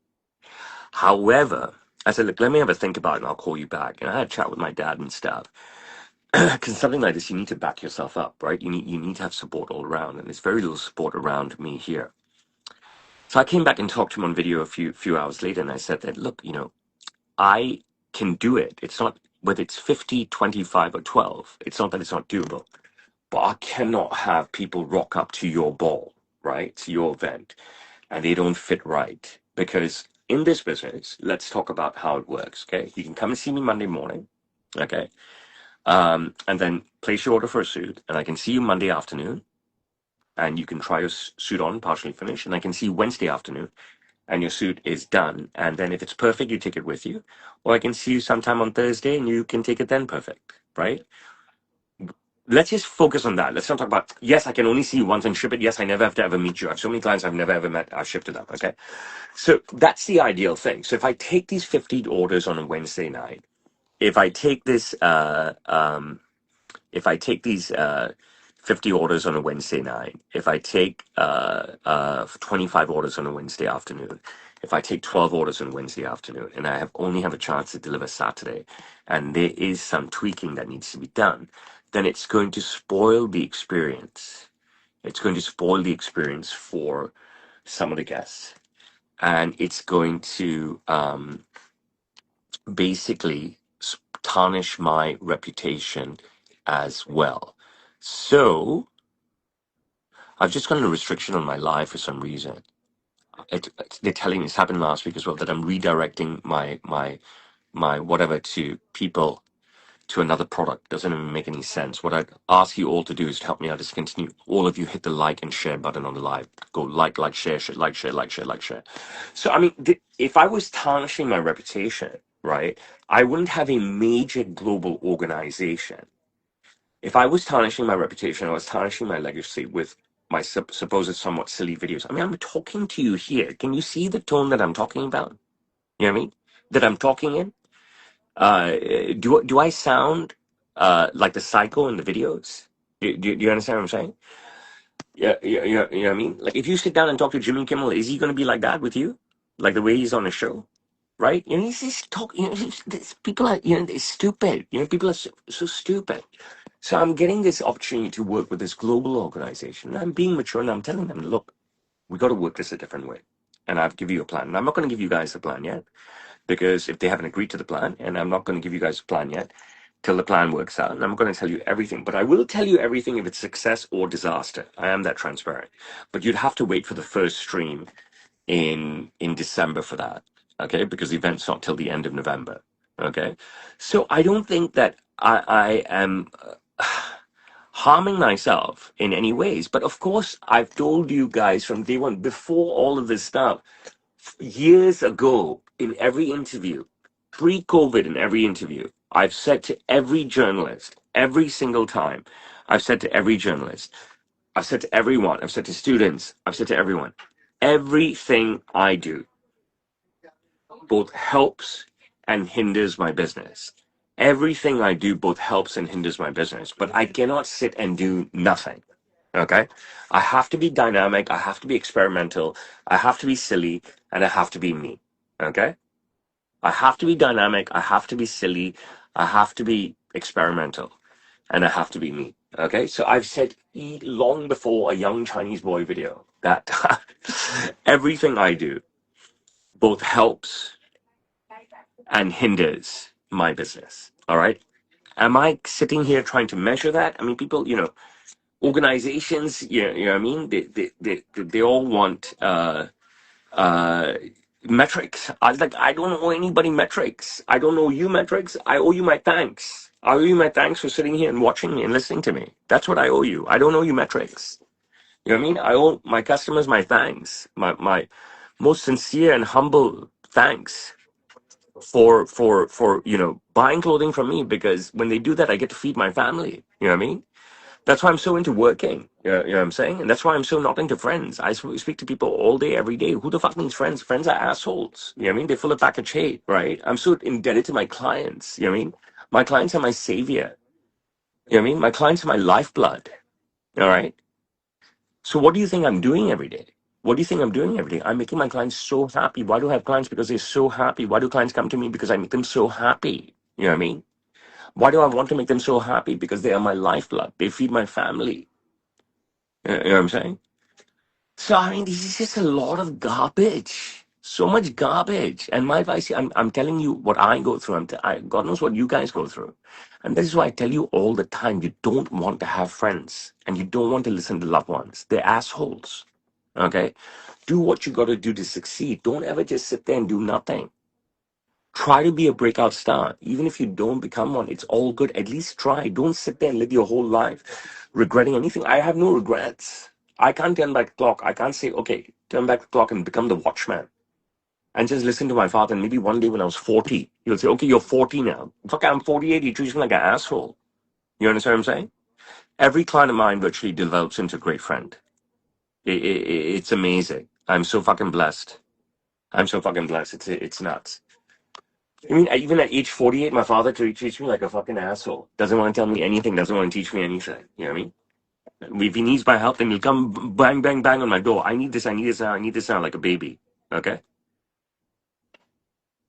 However, I said, look, let me have a think about it and I'll call you back. And I had a chat with my dad and stuff. Because something like this, you need to back yourself up, right? You need to have support all around, and there's very little support around me here. So I came back and talked to him on video a few hours later, and I said that, look, I can do it. It's not whether it's 50, 25, or 12. It's not that it's not doable, but I cannot have people rock up to your ball, right, to your event, and they don't fit right. Because in this business, let's talk about how it works. Okay, you can come and see me Monday morning. Okay. And then place your order for a suit, and I can see you Monday afternoon, and you can try your suit on, partially finished, and I can see you Wednesday afternoon, and your suit is done. And then if it's perfect, you take it with you, or I can see you sometime on Thursday, and you can take it then perfect, right? Let's just focus on that. Let's not talk about, yes, I can only see you once and ship it. Yes, I never have to ever meet you. I have so many clients I've never ever met. I've shipped to them, okay? So that's the ideal thing. So if I take these 50 orders on a Wednesday night, if I take this, if I take these 50 orders on a Wednesday night, if I take 25 orders on a Wednesday afternoon, if I take 12 orders on Wednesday afternoon, and I only have a chance to deliver Saturday, and there is some tweaking that needs to be done, then it's going to spoil the experience. It's going to spoil the experience for some of the guests, and it's going to basically tarnish my reputation as well. So I've just gotten a restriction on my live for some reason. They're telling me, it's happened last week as well, that I'm redirecting my whatever to people to another product. Doesn't even make any sense. What I'd ask you all to do is to help me out is continue. All of you hit the like and share button on the live. Go like, share, share, like, share, like, share, like, share. So I mean, if I was tarnishing my reputation, right, I wouldn't have a major global organization. If I was tarnishing my reputation, I was tarnishing my legacy with my supposed somewhat silly videos. I mean, I'm talking to you here. Can you see the tone that I'm talking about? You know what I mean? That I'm talking in? Uh, do I sound like the psycho in the videos? Do you understand what I'm saying? Yeah, yeah, yeah, you know what I mean? Like, if you sit down and talk to Jimmy Kimmel, is he going to be like that with you? Like the way he's on the show, right? You know, he's just talking. You know, people are, you know, they're stupid. You know, people are so stupid. So I'm getting this opportunity to work with this global organization. And I'm being mature and I'm telling them, look, we got to work this a different way. And I've give you a plan. And I'm not going to give you guys a plan yet because if they haven't agreed to the plan, and I'm not going to give you guys a plan yet till the plan works out. And I'm going to tell you everything, but I will tell you everything if it's success or disaster. I am that transparent. But you'd have to wait for the first stream in December for that, okay? Because the event's not till the end of November, okay? So I don't think that I am harming myself in any ways. But of course, I've told you guys from day one, before all of this stuff, years ago, in every interview, pre-COVID, in every interview, I've said to every journalist, every single time, I've said to every journalist, I've said to everyone, I've said to students, I've said to everyone, everything I do both helps and hinders my business. Everything I do both helps and hinders my business, but I cannot sit and do nothing. Okay? I have to be dynamic, I have to be experimental, I have to be silly, and I have to be me. Okay? I have to be dynamic, I have to be silly, I have to be experimental, and I have to be me. Okay? So I've said long before a young Chinese boy video that everything I do both helps and hinders my business. All right. Am I sitting here trying to measure that? I mean, people, you know, organizations, you know what I mean? They all want uh, metrics. I don't owe anybody metrics. I don't owe you metrics. I owe you my thanks. I owe you my thanks for sitting here and watching me and listening to me. That's what I owe you. I don't owe you metrics. You know what I mean? I owe my customers my thanks, my most sincere and humble thanks for you know, buying clothing from me, because when they do that I get to feed my family. You know what I mean? That's why I'm so into working. You know what I'm saying? And that's why I'm so not into friends. I speak to people all day every day. Who the fuck needs friends? Friends are assholes. You know what I mean? They fill a pack of shade, right? I'm so indebted to my clients. You know what I mean? My clients are my savior. You know what I mean? My clients are my lifeblood. All right. So what do you think I'm doing every day? What do you think I'm doing every day? I'm making my clients so happy. Why do I have clients? Because they're so happy. Why do clients come to me? Because I make them so happy. You know what I mean? Why do I want to make them so happy? Because they are my lifeblood. They feed my family. You know what I'm saying? So I mean, this is just a lot of garbage. So much garbage. And my advice, I'm telling you what I go through. God knows what you guys go through. And this is why I tell you all the time, you don't want to have friends and you don't want to listen to loved ones. They're assholes. Okay? Do what you got to do to succeed. Don't ever just sit there and do nothing. Try to be a breakout star. Even if you don't become one, it's all good. At least try. Don't sit there and live your whole life regretting anything. I have no regrets. I can't turn back the clock. I can't say, okay, turn back the clock and become the watchman and just listen to my father. And maybe one day when I was 40, he'll say, okay, you're 40 now. Fuck, I'm 48. He treats me like an asshole. You understand what I'm saying? Every client of mine virtually develops into a great friend. It's amazing. I'm so fucking blessed. I'm so fucking blessed. It's nuts. I mean, even at age 48, my father treats me like a fucking asshole. Doesn't want to tell me anything, doesn't want to teach me anything. You know what I mean? If he needs my help, then he'll come bang, bang, bang on my door. I need this, I need this now, I need this now, like a baby. Okay?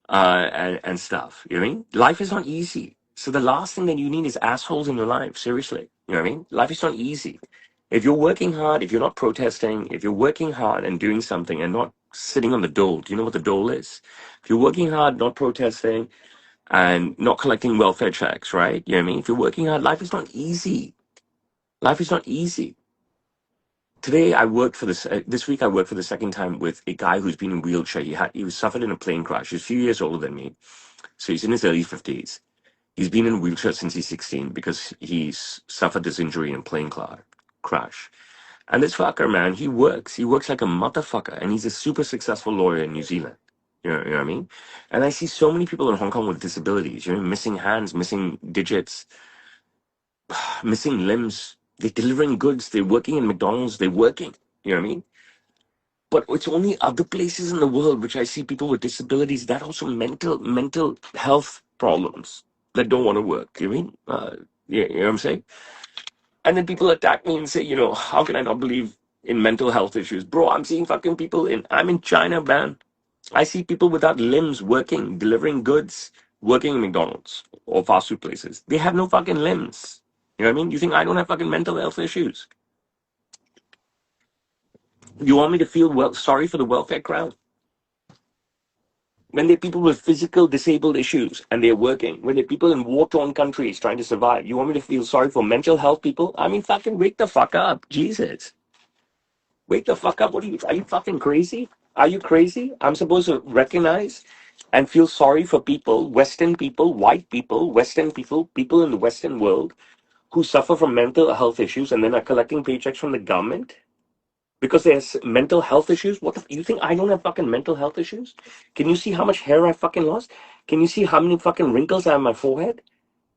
And stuff. You know what I mean? Life is not easy. So the last thing that you need is assholes in your life. Seriously. You know what I mean? Life is not easy. If you're working hard, if you're not protesting, if you're working hard and doing something and not sitting on the dole, do you know what the dole is? If you're working hard, not protesting, and not collecting welfare checks, right? You know what I mean? If you're working hard, life is not easy. Life is not easy. Today, I worked for this week, I worked for the second time with a guy who's been in wheelchair. He was suffered in a plane crash. He's a few years older than me. So he's in his early 50s. He's been in a wheelchair since he's 16 because he's suffered this injury in a plane crash. And this fucker, man, he works. He works like a motherfucker. And he's a super successful lawyer in New Zealand. You know what I mean? And I see so many people in Hong Kong with disabilities, you know, missing hands, missing digits, missing limbs. They're delivering goods. They're working in McDonald's. They're working. You know what I mean? But it's only other places in the world which I see people with disabilities that also mental health problems that don't want to work. You know what I mean? Yeah, you know what I'm saying? And then people attack me and say, how can I not believe in mental health issues? Bro, I'm seeing fucking people I'm in China, man. I see people without limbs working, delivering goods, working in McDonald's or fast food places. They have no fucking limbs. You know what I mean? You think I don't have fucking mental health issues? You want me to feel sorry for the welfare crowd? When they're people with physical disabled issues and they're working, when they're people in war-torn countries trying to survive, you want me to feel sorry for mental health people? I mean, fucking wake the fuck up. Jesus. Wake the fuck up. Are you fucking crazy? Are you crazy? I'm supposed to recognize and feel sorry for people, Western people, white people, Western people, people in the Western world who suffer from mental health issues and then are collecting paychecks from the government because they have mental health issues? You think I don't have fucking mental health issues? Can you see how much hair I fucking lost? Can you see how many fucking wrinkles I have on my forehead?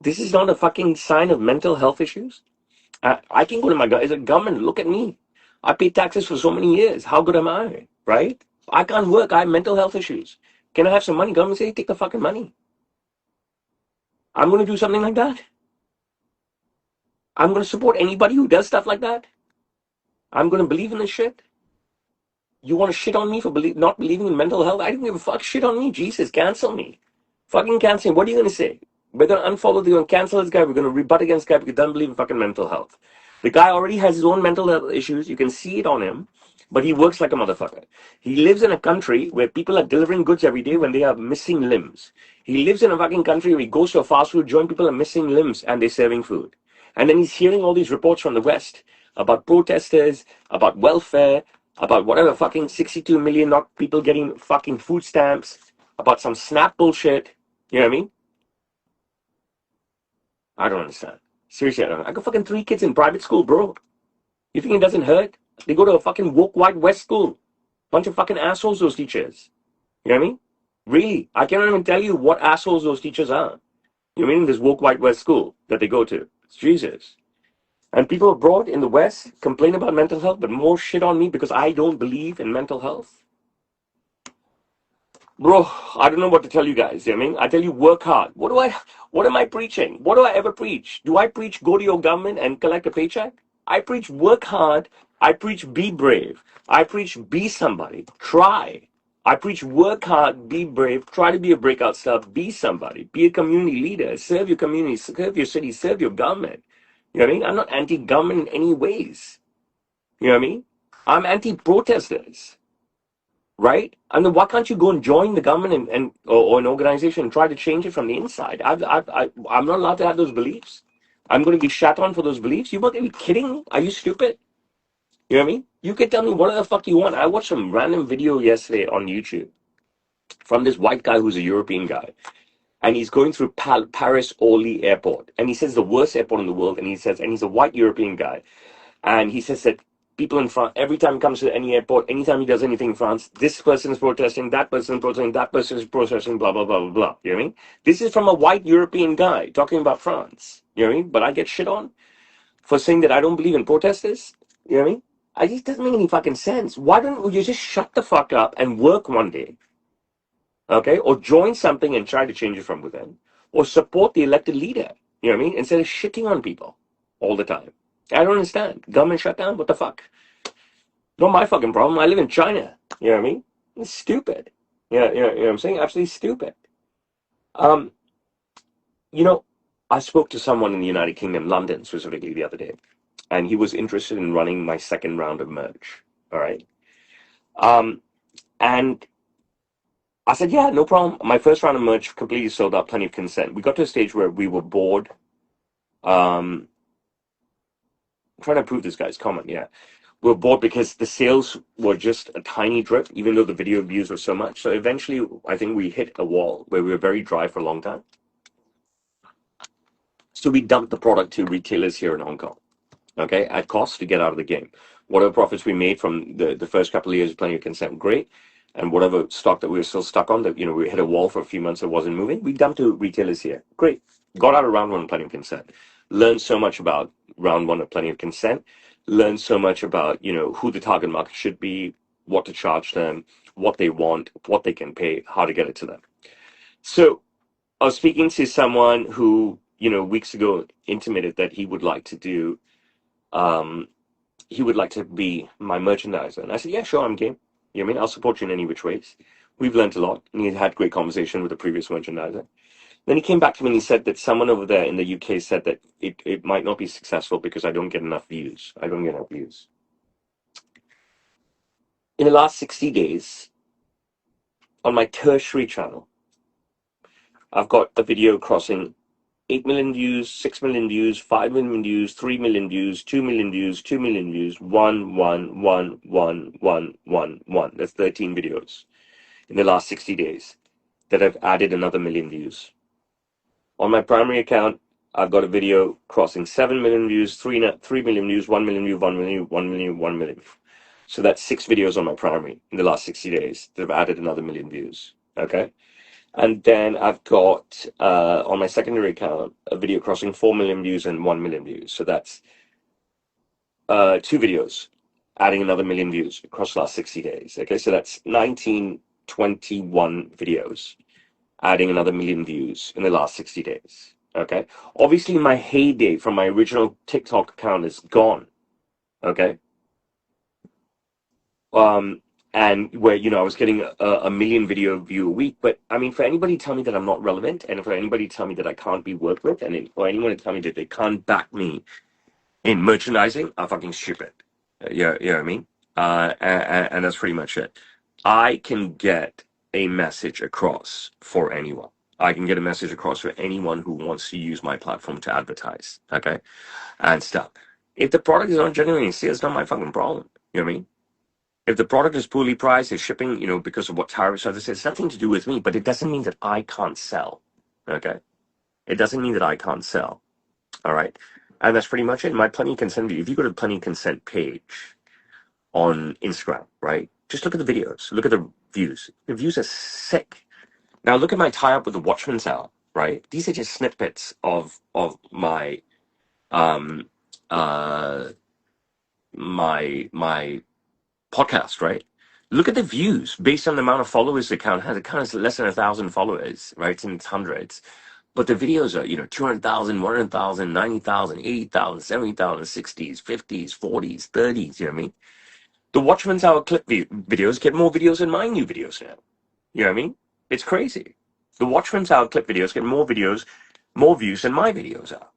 This is not a fucking sign of mental health issues. I can go to my government, look at me. I paid taxes for so many years. How good am I? Right? I can't work. I have mental health issues. Can I have some money? Government say, take the fucking money. I'm going to do something like that. I'm going to support anybody who does stuff like that. I'm going to believe in this shit. You want to shit on me for not believing in mental health? I don't give a fuck. Shit on me. Jesus, cancel me. Fucking cancel me. What are you going to say? We're going to unfollow, we're going to cancel this guy. We're going to rebut against this guy because he doesn't believe in fucking mental health. The guy already has his own mental health issues. You can see it on him, but he works like a motherfucker. He lives in a country where people are delivering goods every day when they are missing limbs. He lives in a fucking country where he goes to a fast food joint, people are missing limbs and they're serving food. And then he's hearing all these reports from the West about protesters, about welfare, about whatever fucking 62 million not people getting fucking food stamps, about some SNAP bullshit. You know what I mean? I don't understand. Seriously, I don't know. I got fucking 3 kids in private school, bro. You think it doesn't hurt? They go to a fucking woke white West school. Bunch of fucking assholes, those teachers. You know what I mean? Really. I cannot even tell you what assholes those teachers are. You know what I mean? This woke white West school that they go to. It's Jesus. And people abroad in the West complain about mental health, but more shit on me because I don't believe in mental health. Bro, I don't know what to tell you guys. You know what I mean? I tell you, work hard. What am I preaching? What do I ever preach? Do I preach go to your government and collect a paycheck? I preach work hard. I preach be brave. I preach be somebody. Try. I preach work hard, be brave, try to be a breakout star, be somebody, be a community leader, serve your community, serve your city, serve your government. You know what I mean? I'm not anti-government in any ways. You know what I mean? I'm anti-protesters. Right? And then why can't you go and join the government or an organization and try to change it from the inside? I'm not allowed to have those beliefs. I'm going to be shat on for those beliefs. You must be kidding? Are you stupid? You know what I mean? You can tell me what the fuck you want. I watched some random video yesterday on YouTube from this white guy who's a European guy. And he's going through Paris Orly Airport. And he says the worst airport in the world. And he's a white European guy. And he says that people in France, every time he comes to any airport, anytime he does anything in France, this person is protesting, that person is protesting, that person is protesting, blah, blah, blah, blah, blah. You know what I mean? This is from a white European guy talking about France. You know what I mean? But I get shit on for saying that I don't believe in protesters. You know what I mean? It just doesn't make any fucking sense. Why don't you just shut the fuck up and work one day? Okay? Or join something and try to change it from within. Or support the elected leader. You know what I mean? Instead of shitting on people all the time. I don't understand. Government shutdown? What the fuck? Not my fucking problem. I live in China. You know what I mean? It's stupid. You know what I'm saying? Absolutely stupid. Um, you know, I spoke to someone in the United Kingdom, London specifically, the other day, and he was interested in running my second round of merge. All right. And I said, yeah, no problem. My first round of merge completely sold out, plenty of consent. We got to a stage where we were bored. I'm trying to prove this guy's comment, yeah. We're bored because the sales were just a tiny drip, even though the video views were so much. So eventually, I think we hit a wall where we were very dry for a long time. So we dumped the product to retailers here in Hong Kong, okay, at cost to get out of the game. Whatever profits we made from the first couple of years, plenty of consent, great. And whatever stock that we were still stuck on, that we hit a wall for a few months that wasn't moving, we dumped to retailers here. Great. Got out of round one, plenty of consent. Learned so much about round one of plenty of consent. Learn so much about who the target market should be, what to charge them, what they want, what they can pay, how to get it to them. So I was speaking to someone who weeks ago intimated that he would like to do he would like to be my merchandiser. And I said, yeah, sure, I'm game. You know what I mean? I'll support you in any which ways. We've learned a lot, and he had great conversation with the previous merchandiser. Then he came back to me and he said that someone over there in the UK said that it might not be successful because I don't get enough views. I don't get enough views. In the last 60 days, on my tertiary channel, I've got a video crossing 8 million views, 6 million views, 5 million views, 3 million views, 2 million views, 2 million views, 1. That's 13 videos in the last 60 days that have added another million views. On my primary account, I've got a video crossing 7 million views, 3 million views, 1 million views, 1 million, 1 million, 1 million. So that's 6 videos on my primary in the last 60 days that have added another million views. Okay. And then I've got on my secondary account a video crossing 4 million views and 1 million views. So that's 2 videos adding another million views across the last 60 days. Okay, so that's 1921 videos adding another million views in the last 60 days. Okay, obviously my heyday from my original TikTok account is gone. Okay. And where I was getting a million video view a week. But I mean, for anybody to tell me that I'm not relevant, and for anybody to tell me that I can't be worked with, and for anyone to tell me that they can't back me in merchandising, are fucking stupid. You know what I mean? And that's pretty much it. I can get a message across for anyone. I can get a message across for anyone who wants to use my platform to advertise, okay, and stuff. If the product is not genuine, see, it's not my fucking problem. You know what I mean? If the product is poorly priced, is shipping, because of what tariffs are, it's nothing to do with me, but it doesn't mean that I can't sell. Okay? It doesn't mean that I can't sell. All right? And that's pretty much it. My Plenty Consent video, if you go to the Plenty Consent page on Instagram, right? Just look at the videos. Look at the views. The views are sick. Now look at my tie-up with the Watchman's Hour, right? These are just snippets of my uh my podcast, right? Look at the views based on the amount of followers the account has. The account has less than 1,000 followers, right? It's in its hundreds. But the videos are, 200,000, 100,000, 90,000, 80,000, 70,000, 60s, 50s, 40s, 30s, you know what I mean? The Watchman's Hour clip videos get more videos than my new videos now. You know what I mean? It's crazy. The Watchman's Hour clip videos get more videos, more views than my videos are.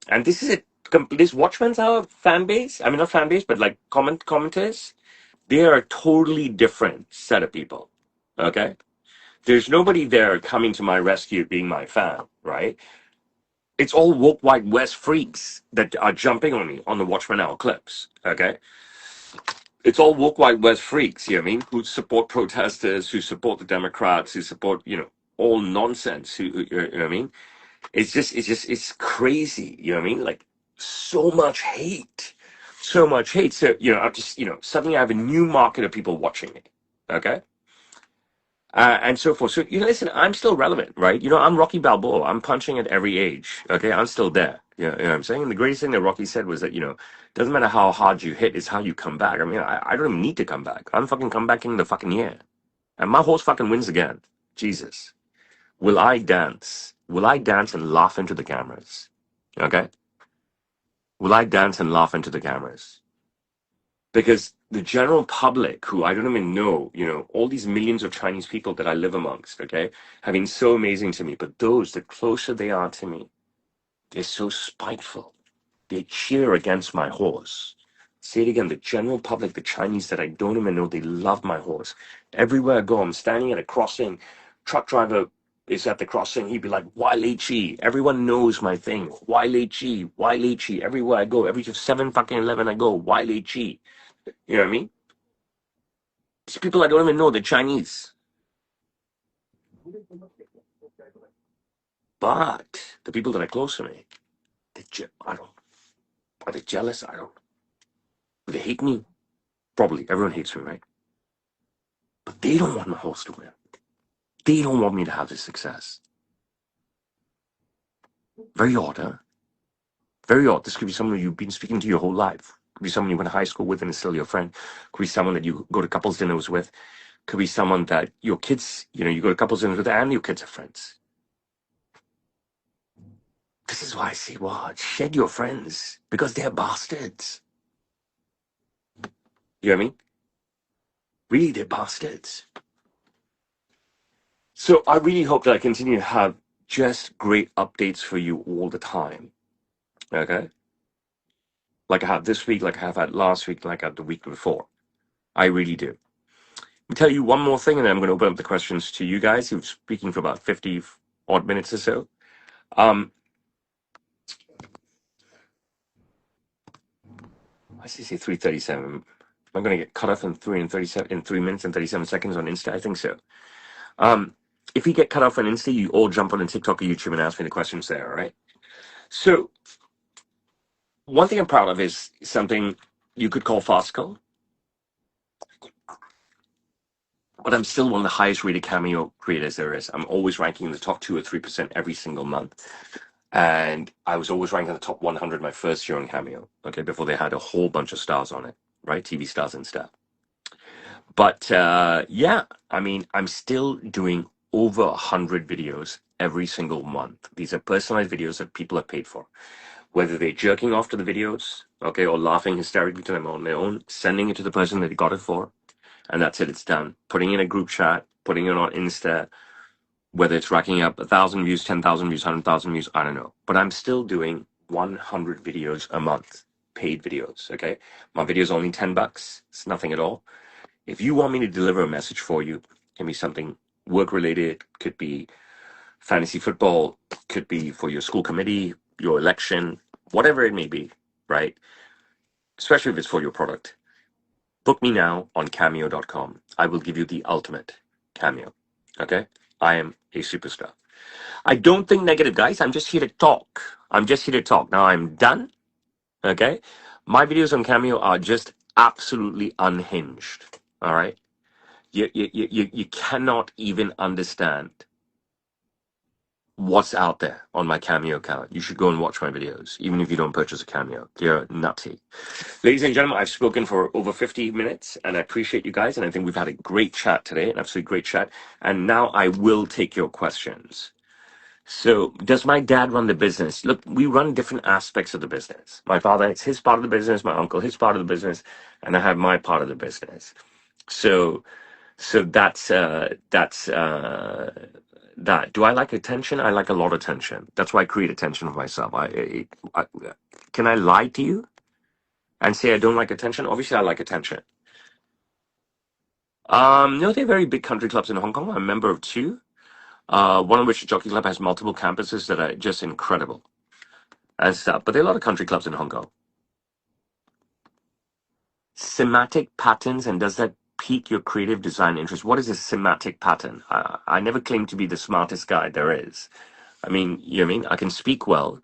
And this is it. This Watchman's Hour fan base, I mean, not fan base, but like commenters, they are a totally different set of people. Okay? There's nobody there coming to my rescue being my fan, right? It's all woke white West freaks that are jumping on me on the Watchman Hour clips. Okay? It's all woke white West freaks, you know what I mean? Who support protesters, who support the Democrats, who support, all nonsense. You know what I mean? It's crazy, you know what I mean? Like so much hate. So much hate. So, I'm just, suddenly I have a new market of people watching me. Okay? And so forth. So, listen, I'm still relevant, right? I'm Rocky Balboa. I'm punching at every age. Okay? I'm still there. You know what I'm saying? And the greatest thing that Rocky said was that, doesn't matter how hard you hit, it's how you come back. I mean, I don't even need to come back. I'm fucking come back in the fucking year. And my horse fucking wins again. Jesus. Will I dance? Will I dance and laugh into the cameras? Okay? Will I dance and laugh into the cameras? Because the general public, who I don't even know, all these millions of Chinese people that I live amongst, okay, have been so amazing to me. But those, the closer they are to me, they're so spiteful. They cheer against my horse. Say it again, the general public, the Chinese that I don't even know, they love my horse. Everywhere I go, I'm standing at a crossing, truck driver is at the crossing, he'd be like, Wai Lei Chi. Everyone knows my thing. Wai Lei Chi, Wai Lei Chi. Everywhere I go, every 7 fucking 11 I go, Wai Lei Chi. You know what I mean? These people I don't even know, they're Chinese. But the people that are close to me, I don't. Are they jealous? I don't. Do they hate me? Probably. Everyone hates me, right? But they don't want my horse to win. They don't want me to have this success. Very odd, huh? Very odd. This could be someone you've been speaking to your whole life. Could be someone you went to high school with and is still your friend. Could be someone that you go to couples dinners with. Could be someone that your kids, you go to couples dinners with and your kids are friends. This is why I say, what? Shed your friends because they're bastards. You know what I mean? Really, they're bastards. So I really hope that I continue to have just great updates for you all the time. Okay? Like I have this week, like I have had last week, like I had the week before. I really do. Let me tell you one more thing, and then I'm going to open up the questions to you guys who've speaking for about 50 odd minutes or so. I say 3:37. I'm going to get cut off in 3 minutes and 37 seconds on Insta. I think so. If you get cut off on Insta, you all jump on TikTok or YouTube and ask me the questions there. All right. So one thing I'm proud of is something you could call farcical, but I'm still one of the highest rated Cameo creators there is. I'm always ranking in the top 2 or 3% every single month. And I was always ranked in the top 100 my first year on Cameo, okay, before they had a whole bunch of stars on it, right? TV stars and stuff. But yeah, I mean, I'm still doing over 100 videos every single month. These are personalized videos that people have paid for. Whether they're jerking off to the videos, okay, or laughing hysterically to them on their own, sending it to the person that they got it for, and that's it, it's done. Putting in a group chat, putting it on Insta, whether it's racking up 1,000 views, 10,000 views, 100,000 views, I don't know. But I'm still doing 100 videos a month, paid videos, okay? My video's only $10. It's nothing at all. If you want me to deliver a message for you, can be something work-related, could be fantasy football, could be for your school committee, your election, whatever it may be, right? Especially if it's for your product. Book me now on cameo.com. I will give you the ultimate Cameo, okay? I am a superstar. I don't think negative, guys. I'm just here to talk. I'm just here to talk. Now I'm done. Okay. My videos on Cameo are just absolutely unhinged. All right. You cannot even understand what's out there on my Cameo account. You should go and watch my videos, even if you don't purchase a Cameo. They're nutty. Ladies and gentlemen, I've spoken for over 50 minutes, and I appreciate you guys. And I think we've had a great chat today, an absolutely great chat. And now I will take your questions. So, does my dad run the business? Look, we run different aspects of the business. My father, it's his part of the business. My uncle, his part of the business, and I have my part of the business. So, so that's that. Do I like attention? I like a lot of attention. That's why I create attention for myself. I can I lie to you and say I don't like attention? Obviously, I like attention. No, they're very big country clubs in Hong Kong. I'm a member of two. One of which the Jockey Club has multiple campuses that are just incredible and stuff. But there are a lot of country clubs in Hong Kong. Semantic patterns, and does that pique your creative design interest? What is a semantic pattern? I never claim to be the smartest guy there is. I mean, you know what I mean? I can speak well,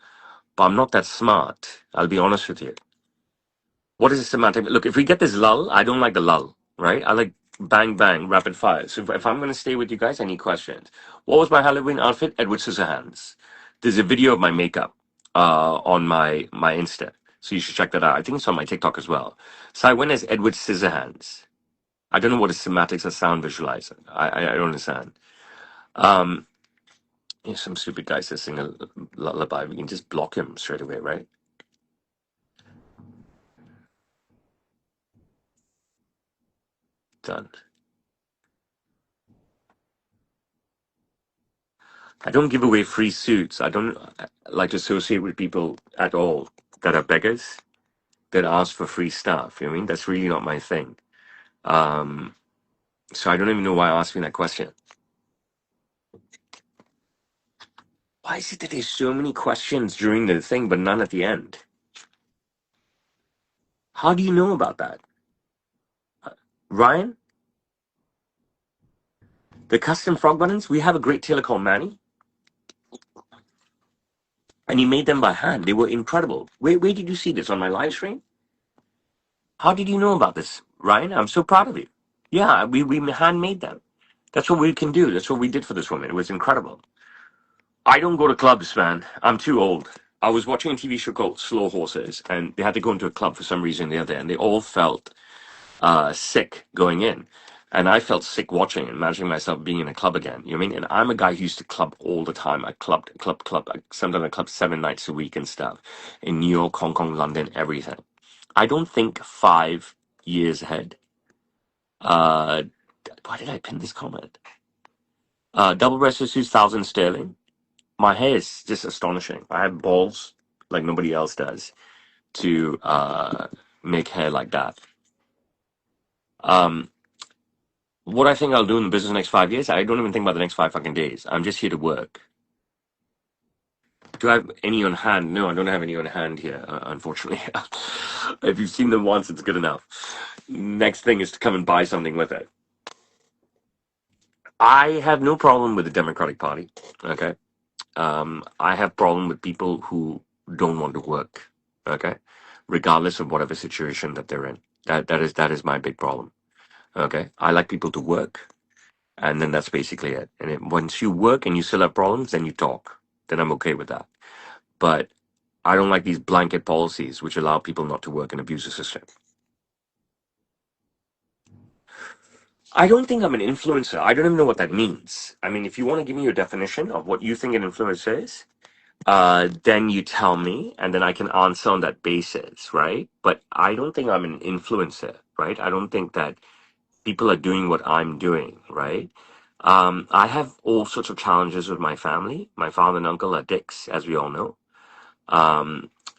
but I'm not that smart. I'll be honest with you. What is a semantic? Look, if we get this lull, I don't like the lull, right? I like bang, bang, rapid fire. So if I'm going to stay with you guys, I need questions. What was my Halloween outfit? Edward Scissorhands. There's a video of my makeup on my Insta. So you should check that out. I think it's on my TikTok as well. So I went as Edward Scissorhands. I don't know what is semantics or sound visualizer. I don't understand. Um, some stupid guy says sing a lullaby. We can just block him straight away, right? Done. I don't give away free suits. I don't like to associate with people at all that are beggars that ask for free stuff. You know what I mean? That's really not my thing. Um, so I don't even know why I asked me that question. Why is it that there's so many questions during the thing, but none at the end? How do you know about that? Ryan, the custom frog buttons, we have a great tailor called Manny, and he made them by hand. They were incredible. Where did you see this? On my live stream? How did you know about this, Ryan? I'm so proud of you. Yeah, we handmade them. That's what we can do. That's what we did for this woman. It was incredible. I don't go to clubs, man. I'm too old. I was watching a TV show called Slow Horses, and they had to go into a club for some reason or the other, and they all felt sick going in. And I felt sick watching and imagining myself being in a club again. You know what I mean? And I'm a guy who used to club all the time. I clubbed. Sometimes I clubbed 7 nights a week and stuff in New York, Hong Kong, London, everything. I don't think 5 years ahead. Uh, why did I pin this comment? Double-breasted suits, 1,000 sterling. My hair is just astonishing. I have balls like nobody else does to make hair like that. Um, what I think I'll do in the business the next 5 years, I don't even think about the next 5 fucking days. I'm just here to work. Do I have any on hand? No, I don't have any on hand here, unfortunately. If you've seen them once, it's good enough. Next thing is to come and buy something with it. I have no problem with the Democratic Party. Okay. I have problem with people who don't want to work. Okay. Regardless of whatever situation that they're in. That is my big problem. Okay. I like people to work, and then that's basically it. And once you work and you still have problems, then you talk. Then I'm okay with that. But I don't like these blanket policies which allow people not to work and abuse the system. I don't think I'm an influencer. I don't even know what that means. I mean, if you want to give me your definition of what you think an influencer is, then you tell me, and then I can answer on that basis, right? But I don't think I'm an influencer, right? I don't think that people are doing what I'm doing, right? I have all sorts of challenges with my family. My father and uncle are dicks, as we all know.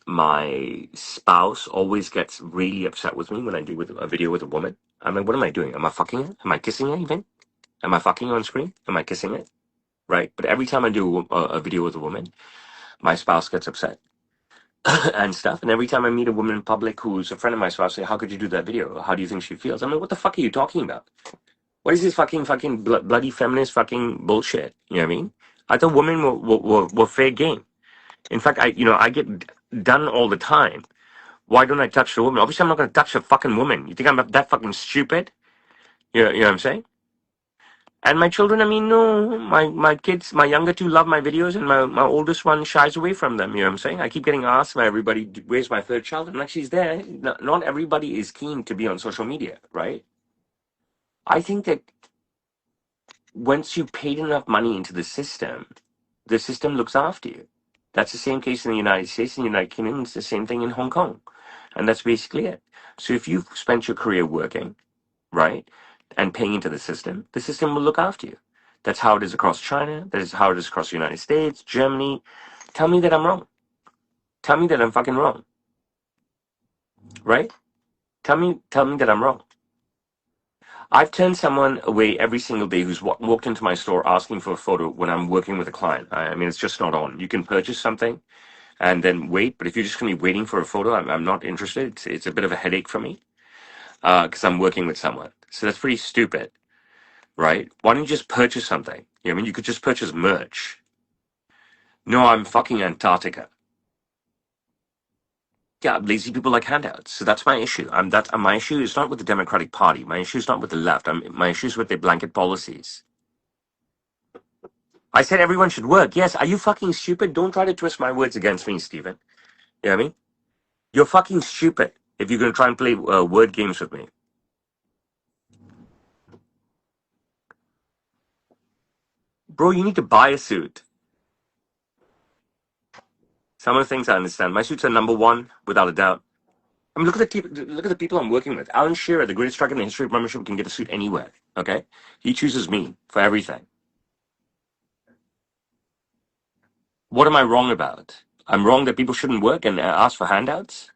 My spouse always gets really upset with me when I do with a video with a woman. I'm like, what am I doing? Am I fucking her? Am I kissing her even? Am I fucking her on screen? Am I kissing it? Right? But every time I do a video with a woman, my spouse gets upset and stuff. And every time I meet a woman in public who's a friend of my spouse, say, how could you do that video? How do you think she feels? I'm like, what the fuck are you talking about? What is this fucking bloody feminist fucking bullshit? You know what I mean? I thought women were fair game. In fact, I get done all the time. Why don't I touch the woman? Obviously, I'm not going to touch a fucking woman. You think I'm that fucking stupid? You know what I'm saying? And my children, I mean, no, my kids, my younger two love my videos, and my oldest one shies away from them. You know what I'm saying? I keep getting asked by everybody, where's my third child? I'm like, she's there. Not everybody is keen to be on social media, right? I think that once you paid enough money into the system looks after you. That's the same case in the United States, in the United Kingdom. It's the same thing in Hong Kong. And that's basically it. So if you've spent your career working, right, and paying into the system will look after you. That's how it is across China. That is how it is across the United States, Germany. Tell me that I'm wrong. Tell me that I'm fucking wrong. Right? Tell me that I'm wrong. I've turned someone away every single day who's walked into my store asking for a photo when I'm working with a client. I mean, it's just not on. You can purchase something and then wait, but if you're just going to be waiting for a photo, I'm not interested. It's a bit of a headache for me because I'm working with someone. So that's pretty stupid, right? Why don't you just purchase something? You know what I mean? You could just purchase merch. No, I'm fucking Antarctica. Yeah, lazy people like handouts. So that's my issue. My issue is not with the Democratic Party. My issue is not with the left. My issue is with their blanket policies. I said everyone should work. Yes, are you fucking stupid? Don't try to twist my words against me, Stephen. You know what I mean? You're fucking stupid if you're going to try and play word games with me. Bro, you need to buy a suit. Some of the things I understand. My suits are number one, without a doubt. I mean, look at the people I'm working with. Alan Shearer, the greatest striker in the history of membership, can get a suit anywhere. Okay, he chooses me for everything. What am I wrong about? I'm wrong that people shouldn't work and ask for handouts.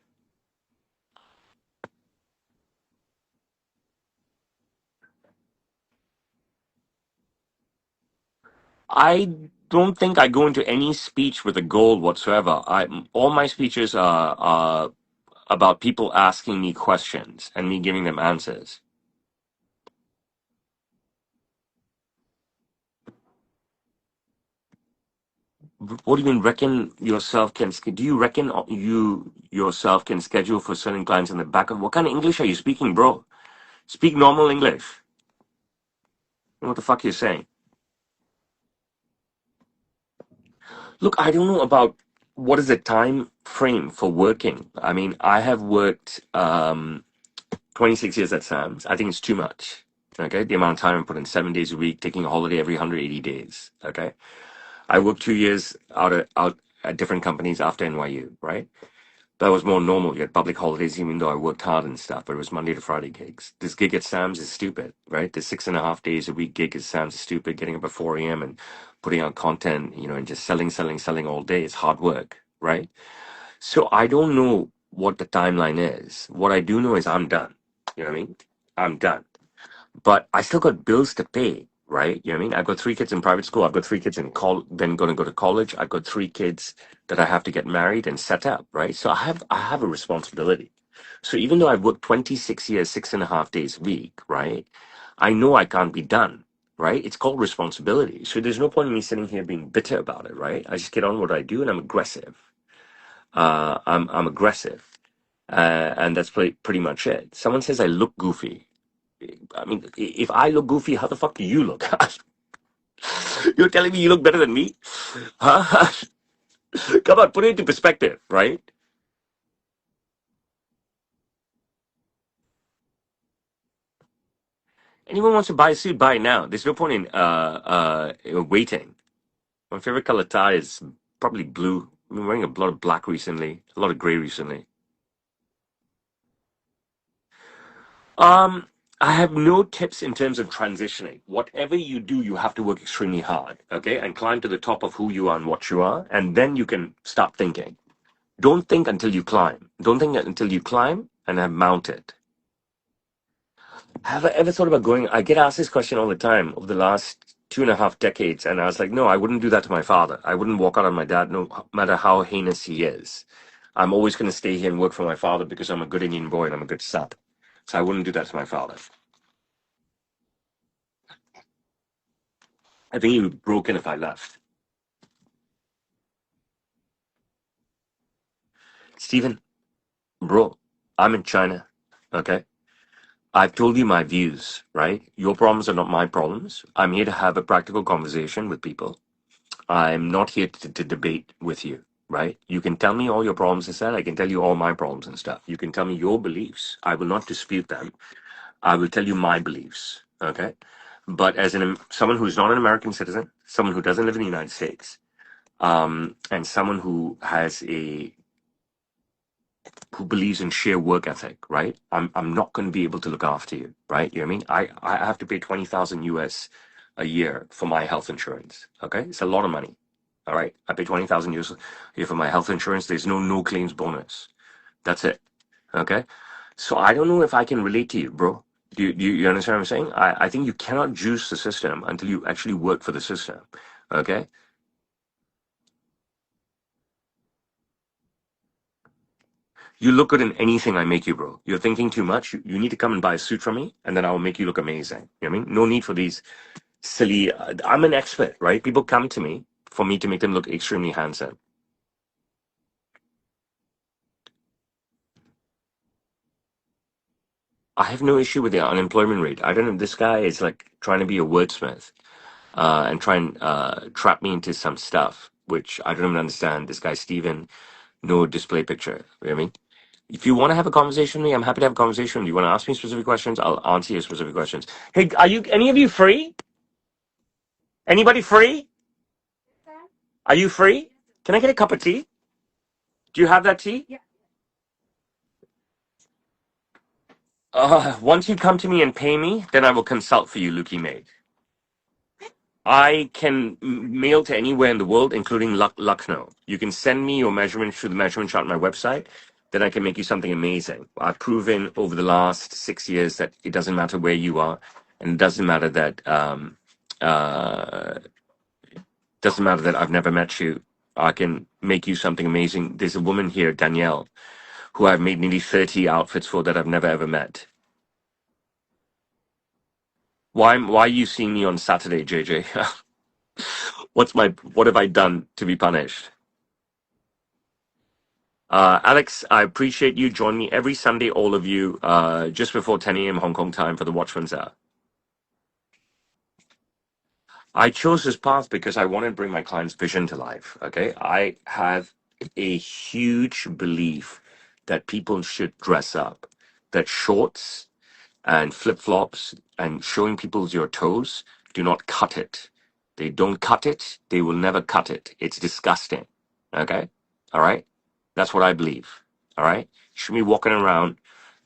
I don't think I go into any speech with a goal whatsoever. All my speeches are about people asking me questions and me giving them answers. What do you mean? Reckon yourself can? Do you reckon you yourself can schedule for certain clients in the back of? What kind of English are you speaking, bro? Speak normal English. What the fuck you're saying? Look, I don't know about what is the time frame for working. I mean, I have worked 26 years at Sam's. I think it's too much. Okay, the amount of time I put in 7 days a week, taking a holiday every 180 days. Okay, I worked 2 years out at different companies after NYU, right? That was more normal. You had public holidays, even though I worked hard and stuff, but it was Monday to Friday gigs. This gig at Sam's is stupid, right? The 6.5 days a week gig at Sam's is stupid. Getting up at 4 a.m. and putting out content, and just selling all day is hard work, right? So I don't know what the timeline is. What I do know is I'm done. You know what I mean? I'm done. But I still got bills to pay, right? You know what I mean? I've got 3 kids in private school. I've got 3 kids in then going to go to college. I've got 3 kids that I have to get married and set up, right? So I have a responsibility. So even though I've worked 26 years, 6.5 days a week, right? I know I can't be done, right? It's called responsibility. So there's no point in me sitting here being bitter about it, right? I just get on what I do and I'm aggressive. I'm aggressive. And that's pretty much it. Someone says I look goofy. I mean, if I look goofy, how the fuck do you look? You're telling me you look better than me? Huh? Come on, put it into perspective, right? Anyone wants to buy a suit, buy it now. There's no point in waiting. My favorite color tie is probably blue. I've been wearing a lot of black recently, a lot of gray recently. Um, I have no tips in terms of transitioning. Whatever you do, you have to work extremely hard, okay, and climb to the top of who you are and what you are, and then you can start thinking. Don't think until you climb. Don't think until you climb and have mounted. Have I ever thought about going? I get asked this question all the time over the last 2.5 decades, and I was like, no, I wouldn't do that to my father. I wouldn't walk out on my dad, no matter how heinous he is. I'm always going to stay here and work for my father because I'm a good Indian boy and I'm a good son. So I wouldn't do that to my father. I think he would be broken if I left. Stephen, bro, I'm in China. Okay. I've told you my views, right? Your problems are not my problems. I'm here to have a practical conversation with people. I'm not here to debate with you, right? You can tell me all your problems and stuff. I can tell you all my problems and stuff. You can tell me your beliefs. I will not dispute them. I will tell you my beliefs, okay? But as someone who's not an American citizen, someone who doesn't live in the United States, and someone who believes in sheer work ethic, right? I'm not going to be able to look after you, right? You know what I mean? I have to pay 20,000 US a year for my health insurance. Okay, it's a lot of money. All right, I pay 20,000 US a year for my health insurance. There's no claims bonus. That's it. Okay, so I don't know if I can relate to you, bro. Do you understand what I'm saying? I think you cannot juice the system until you actually work for the system. Okay, you look good in anything I make you, bro. You're thinking too much. You need to come and buy a suit from me, and then I will make you look amazing. You know what I mean? No need for these silly. I'm an expert, right? People come to me for me to make them look extremely handsome. I have no issue with the unemployment rate. I don't know. This guy is like trying to be a wordsmith and try and trap me into some stuff, which I don't even understand. This guy, Steven, no display picture. You know what I mean? If you want to have a conversation with me, I'm happy to have a conversation. You want to ask me specific questions? I'll answer your specific questions. Hey, are you any of you free? Anybody free? Are you free? Can I get a cup of tea? Do you have that tea? Once you come to me and pay me, then I will consult for you, Lukey Maid. I can mail to anywhere in the world, including Lucknow. You can send me your measurements through the measurement chart on my website. Then I can make you something amazing. I've proven over the last 6 years that it doesn't matter where you are, and it uh, doesn't matter that I've never met you. I can make you something amazing. There's a woman here, Danielle, who I've made nearly 30 outfits for that I've never ever met. Why are you seeing me on Saturday, JJ? What have I done to be punished? Alex, I appreciate you. Join me every Sunday, all of you, just before 10 a.m. Hong Kong time for the Watchman's Hour. I chose this path because I want to bring my client's vision to life. Okay. I have a huge belief that people should dress up, that shorts and flip flops and showing people your toes, do not cut it. They don't cut it. They will never cut it. It's disgusting. Okay? All right? That's what I believe. All right? You should be walking around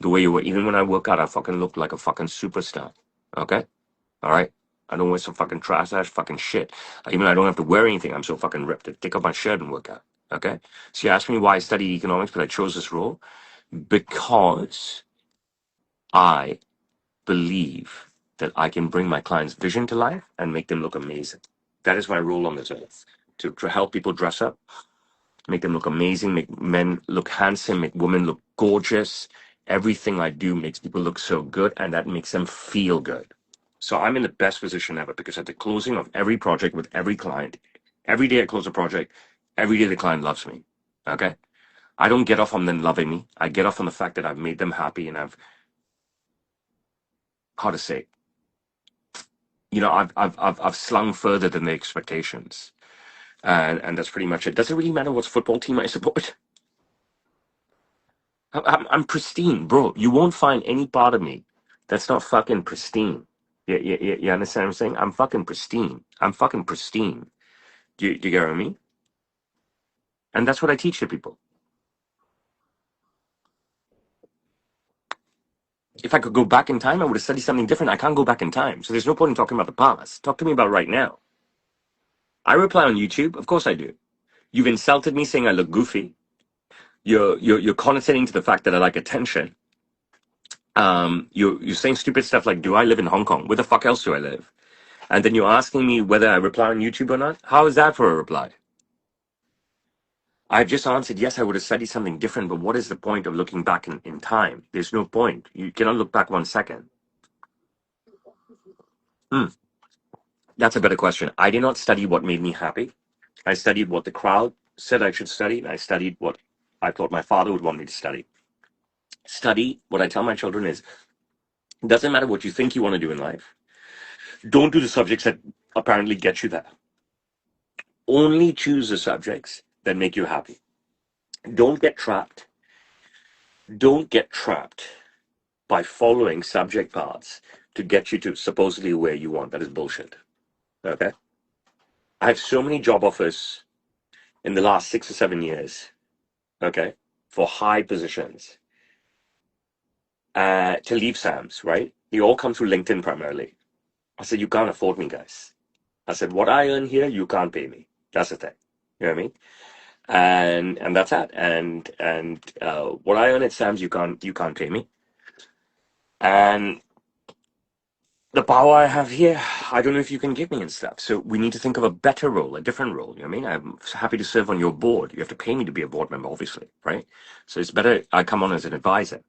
the way you were. Even when I work out, I fucking look like a fucking superstar. Okay? All right? I don't wear some fucking trash ass fucking shit. Even I don't have to wear anything. I'm so fucking ripped. I take off my shirt and work out. Okay? So you asked me why I studied economics, but I chose this role because I believe that I can bring my clients' vision to life and make them look amazing. That is my role on this earth. To help people dress up, make them look amazing, make men look handsome, make women look gorgeous. Everything I do makes people look so good, and that makes them feel good. So I'm in the best position ever because at the closing of every project with every client, every day I close a project, every day the client loves me. Okay? I don't get off on them loving me. I get off on the fact that I've made them happy and how to say, I've slung further than their expectations. And that's pretty much it. Does it really matter what football team I support? I'm pristine, bro. You won't find any part of me that's not fucking pristine. You understand what I'm saying? I'm fucking pristine. I'm fucking pristine. Do you get what I mean? And that's what I teach to people. If I could go back in time, I would have studied something different. I can't go back in time. So there's no point in talking about the past. Talk to me about right now. I reply on YouTube. Of course I do. You've insulted me saying I look goofy. You're condescending to the fact that I like attention. You're saying stupid stuff like, "Do I live in Hong Kong? Where the fuck else do I live?" And then you're asking me whether I reply on YouTube or not. How is that for a reply? I've just answered yes. I would have studied something different, but what is the point of looking back in time? There's no point. You cannot look back 1 second. Hmm, that's a better question. I did not study what made me happy. I studied what the crowd said I should study, and I studied what I thought my father would want me to study. Study. What I tell my children is, it doesn't matter what you think you want to do in life. Don't do the subjects that apparently get you there. Only choose the subjects that make you happy. Don't get trapped. Don't get trapped by following subject paths to get you to supposedly where you want. That is bullshit. Okay? I have so many job offers in the last 6 or 7 years, okay, for high positions to leave SAMS, right? They all come through LinkedIn primarily. I said, you can't afford me, guys. I said, what I earn here, you can't pay me. That's the thing. You know what I mean? And that's that. And what I earn at Sam's, you can't pay me. And the power I have here, I don't know if you can give me and stuff. So we need to think of a better role, a different role. You know what I mean? I'm happy to serve on your board. You have to pay me to be a board member, obviously, right? So it's better I come on as an advisor.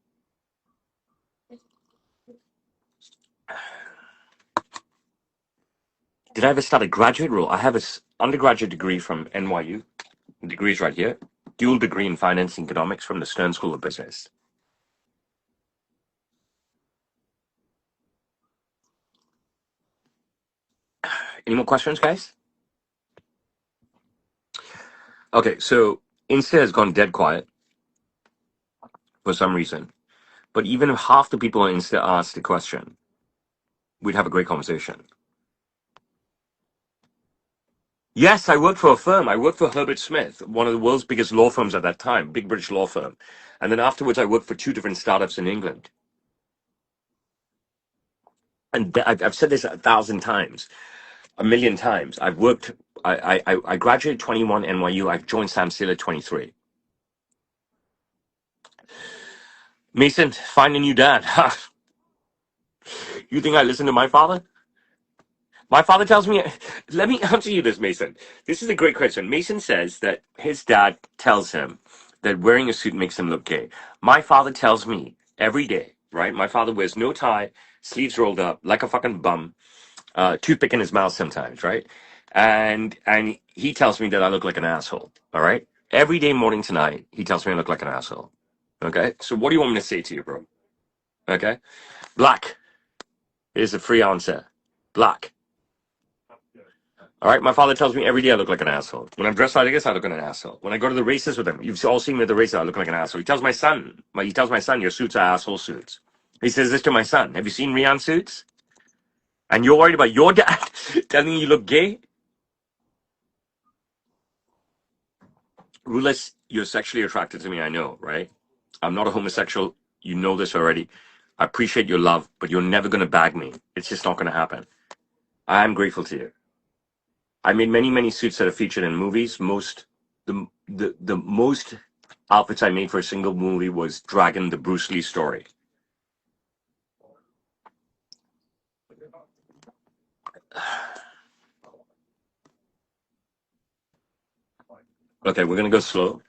Did I ever start a graduate role? I have an undergraduate degree from NYU. The degree is right here. Dual degree in finance and economics from the Stern School of Business. Any more questions, guys? Okay, so Insta has gone dead quiet for some reason. But even if half the people on Insta asked the question, we'd have a great conversation. Yes, I worked for a firm. I worked for Herbert Smith, one of the world's biggest law firms at that time, big British law firm. And then afterwards, I worked for 2 different startups in England. And I've said this 1,000 times, a million times. I've worked. I graduated 21 NYU. I joined Sam Steele at 23. Mason, find a new dad. You think I listen to my father? My father tells me, let me answer you this, Mason. This is a great question. Mason says that his dad tells him that wearing a suit makes him look gay. My father tells me every day, right? My father wears no tie, sleeves rolled up, like a fucking bum, toothpick in his mouth sometimes, right? And he tells me that I look like an asshole, all right? Every day, morning to night, he tells me I look like an asshole, okay? So what do you want me to say to you, bro? Okay? Black is a free answer. Black. All right, my father tells me every day I look like an asshole. When I'm dressed like this, I look like an asshole. When I go to the races with him, you've all seen me at the races, I look like an asshole. He tells my son, your suits are asshole suits. He says this to my son. Have you seen Rian suits? And you're worried about your dad telling you look gay? Rulis, you're sexually attracted to me, I know, right? I'm not a homosexual. You know this already. I appreciate your love, but you're never going to bag me. It's just not going to happen. I'm grateful to you. I made many, many suits that are featured in movies. The most outfits I made for a single movie was Dragon, the Bruce Lee story. Okay, we're going to go slow.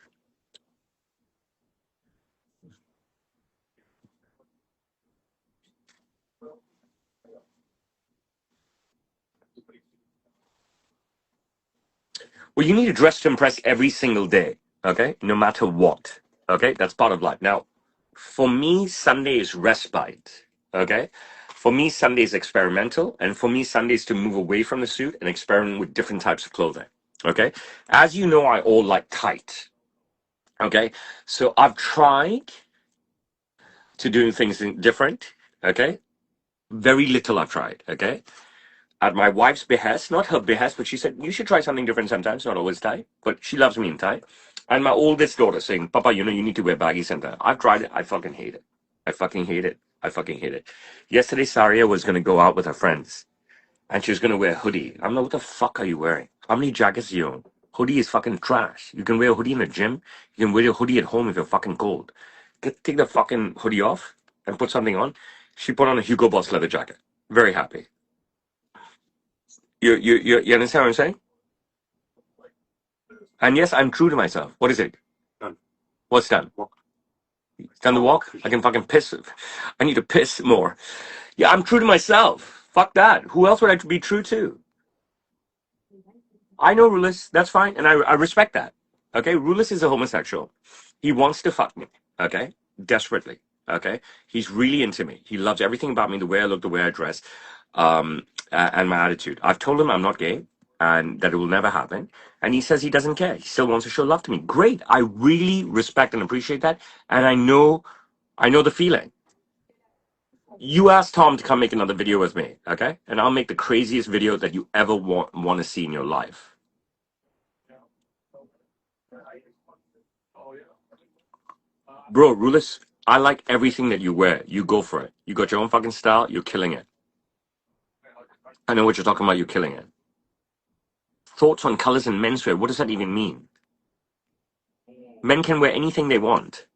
Well, you need to dress to impress every single day, okay? No matter what, okay? That's part of life. Now, for me, Sunday is respite, okay? For me, Sunday is experimental, and for me, Sunday is to move away from the suit and experiment with different types of clothing, okay? As you know, I all like tight, okay? So I've tried to do things different, okay? Very little I've tried, okay? At my wife's behest, not her behest, but she said, you should try something different sometimes, not always tie, but she loves me in tie. And my oldest daughter saying, Papa, you know, you need to wear baggy center. I've tried it. I fucking hate it. I fucking hate it. I fucking hate it. Yesterday, Saria was going to go out with her friends and she was going to wear a hoodie. I'm like, what the fuck are you wearing? How many jackets do you own? Hoodie is fucking trash. You can wear a hoodie in the gym. You can wear a hoodie at home if you're fucking cold. Take the fucking hoodie off and put something on. She put on a Hugo Boss leather jacket. Very happy. You understand what I'm saying? And yes, I'm true to myself. What is it? Done. What's done? Walk. Done the walk? I can fucking piss. I need to piss more. Yeah, I'm true to myself. Fuck that. Who else would I be true to? I know Rulis. That's fine. And I respect that. Okay? Rulis is a homosexual. He wants to fuck me. Okay? Desperately. Okay? He's really into me. He loves everything about me, the way I look, the way I dress, and my attitude. I've told him I'm not gay and that it will never happen. And he says he doesn't care. He still wants to show love to me. Great. I really respect and appreciate that. And I know the feeling. You ask Tom to come make another video with me, okay? And I'll make the craziest video that you ever want to see in your life. Bro, Rulis, I like everything that you wear. You go for it. You got your own fucking style. You're killing it. I know what you're talking about. You're killing it. Thoughts on colors in menswear. What does that even mean? Men can wear anything they want.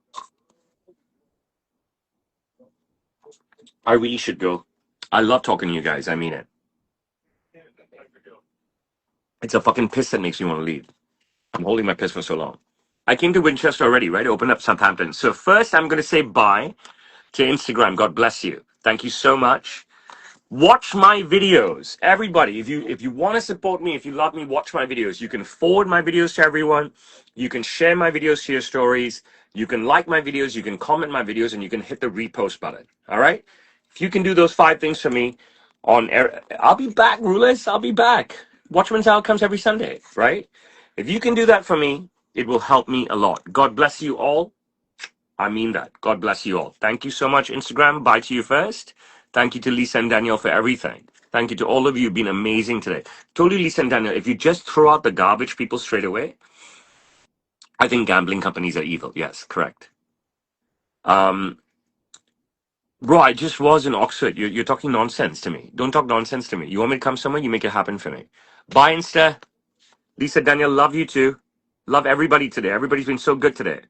I really should go. I love talking to you guys. I mean it. It's a fucking piss that makes me want to leave. I'm holding my piss for so long. I came to Winchester already, right? Open up Southampton. So first I'm going to say bye to Instagram. God bless you. Thank you so much. Watch my videos. Everybody, if you want to support me, if you love me, watch my videos. You can forward my videos to everyone. You can share my videos to your stories. You can like my videos. You can comment my videos, and you can hit the repost button. All right? If you can do those 5 things for me on air, I'll be back, Rulers. I'll be back. Watchman's Hour comes every Sunday, right? If you can do that for me, it will help me a lot. God bless you all. I mean that. God bless you all. Thank you so much, Instagram. Bye to you first. Thank you to Lisa and Daniel for everything. Thank you to all of you. You've been amazing today. Told you, Lisa and Daniel, if you just throw out the garbage people straight away, I think gambling companies are evil. Yes, correct. Bro, I just was in Oxford. You're talking nonsense to me. Don't talk nonsense to me. You want me to come somewhere? You make it happen for me. Bye, Insta. Lisa, Daniel, love you too. Love everybody today. Everybody's been so good today.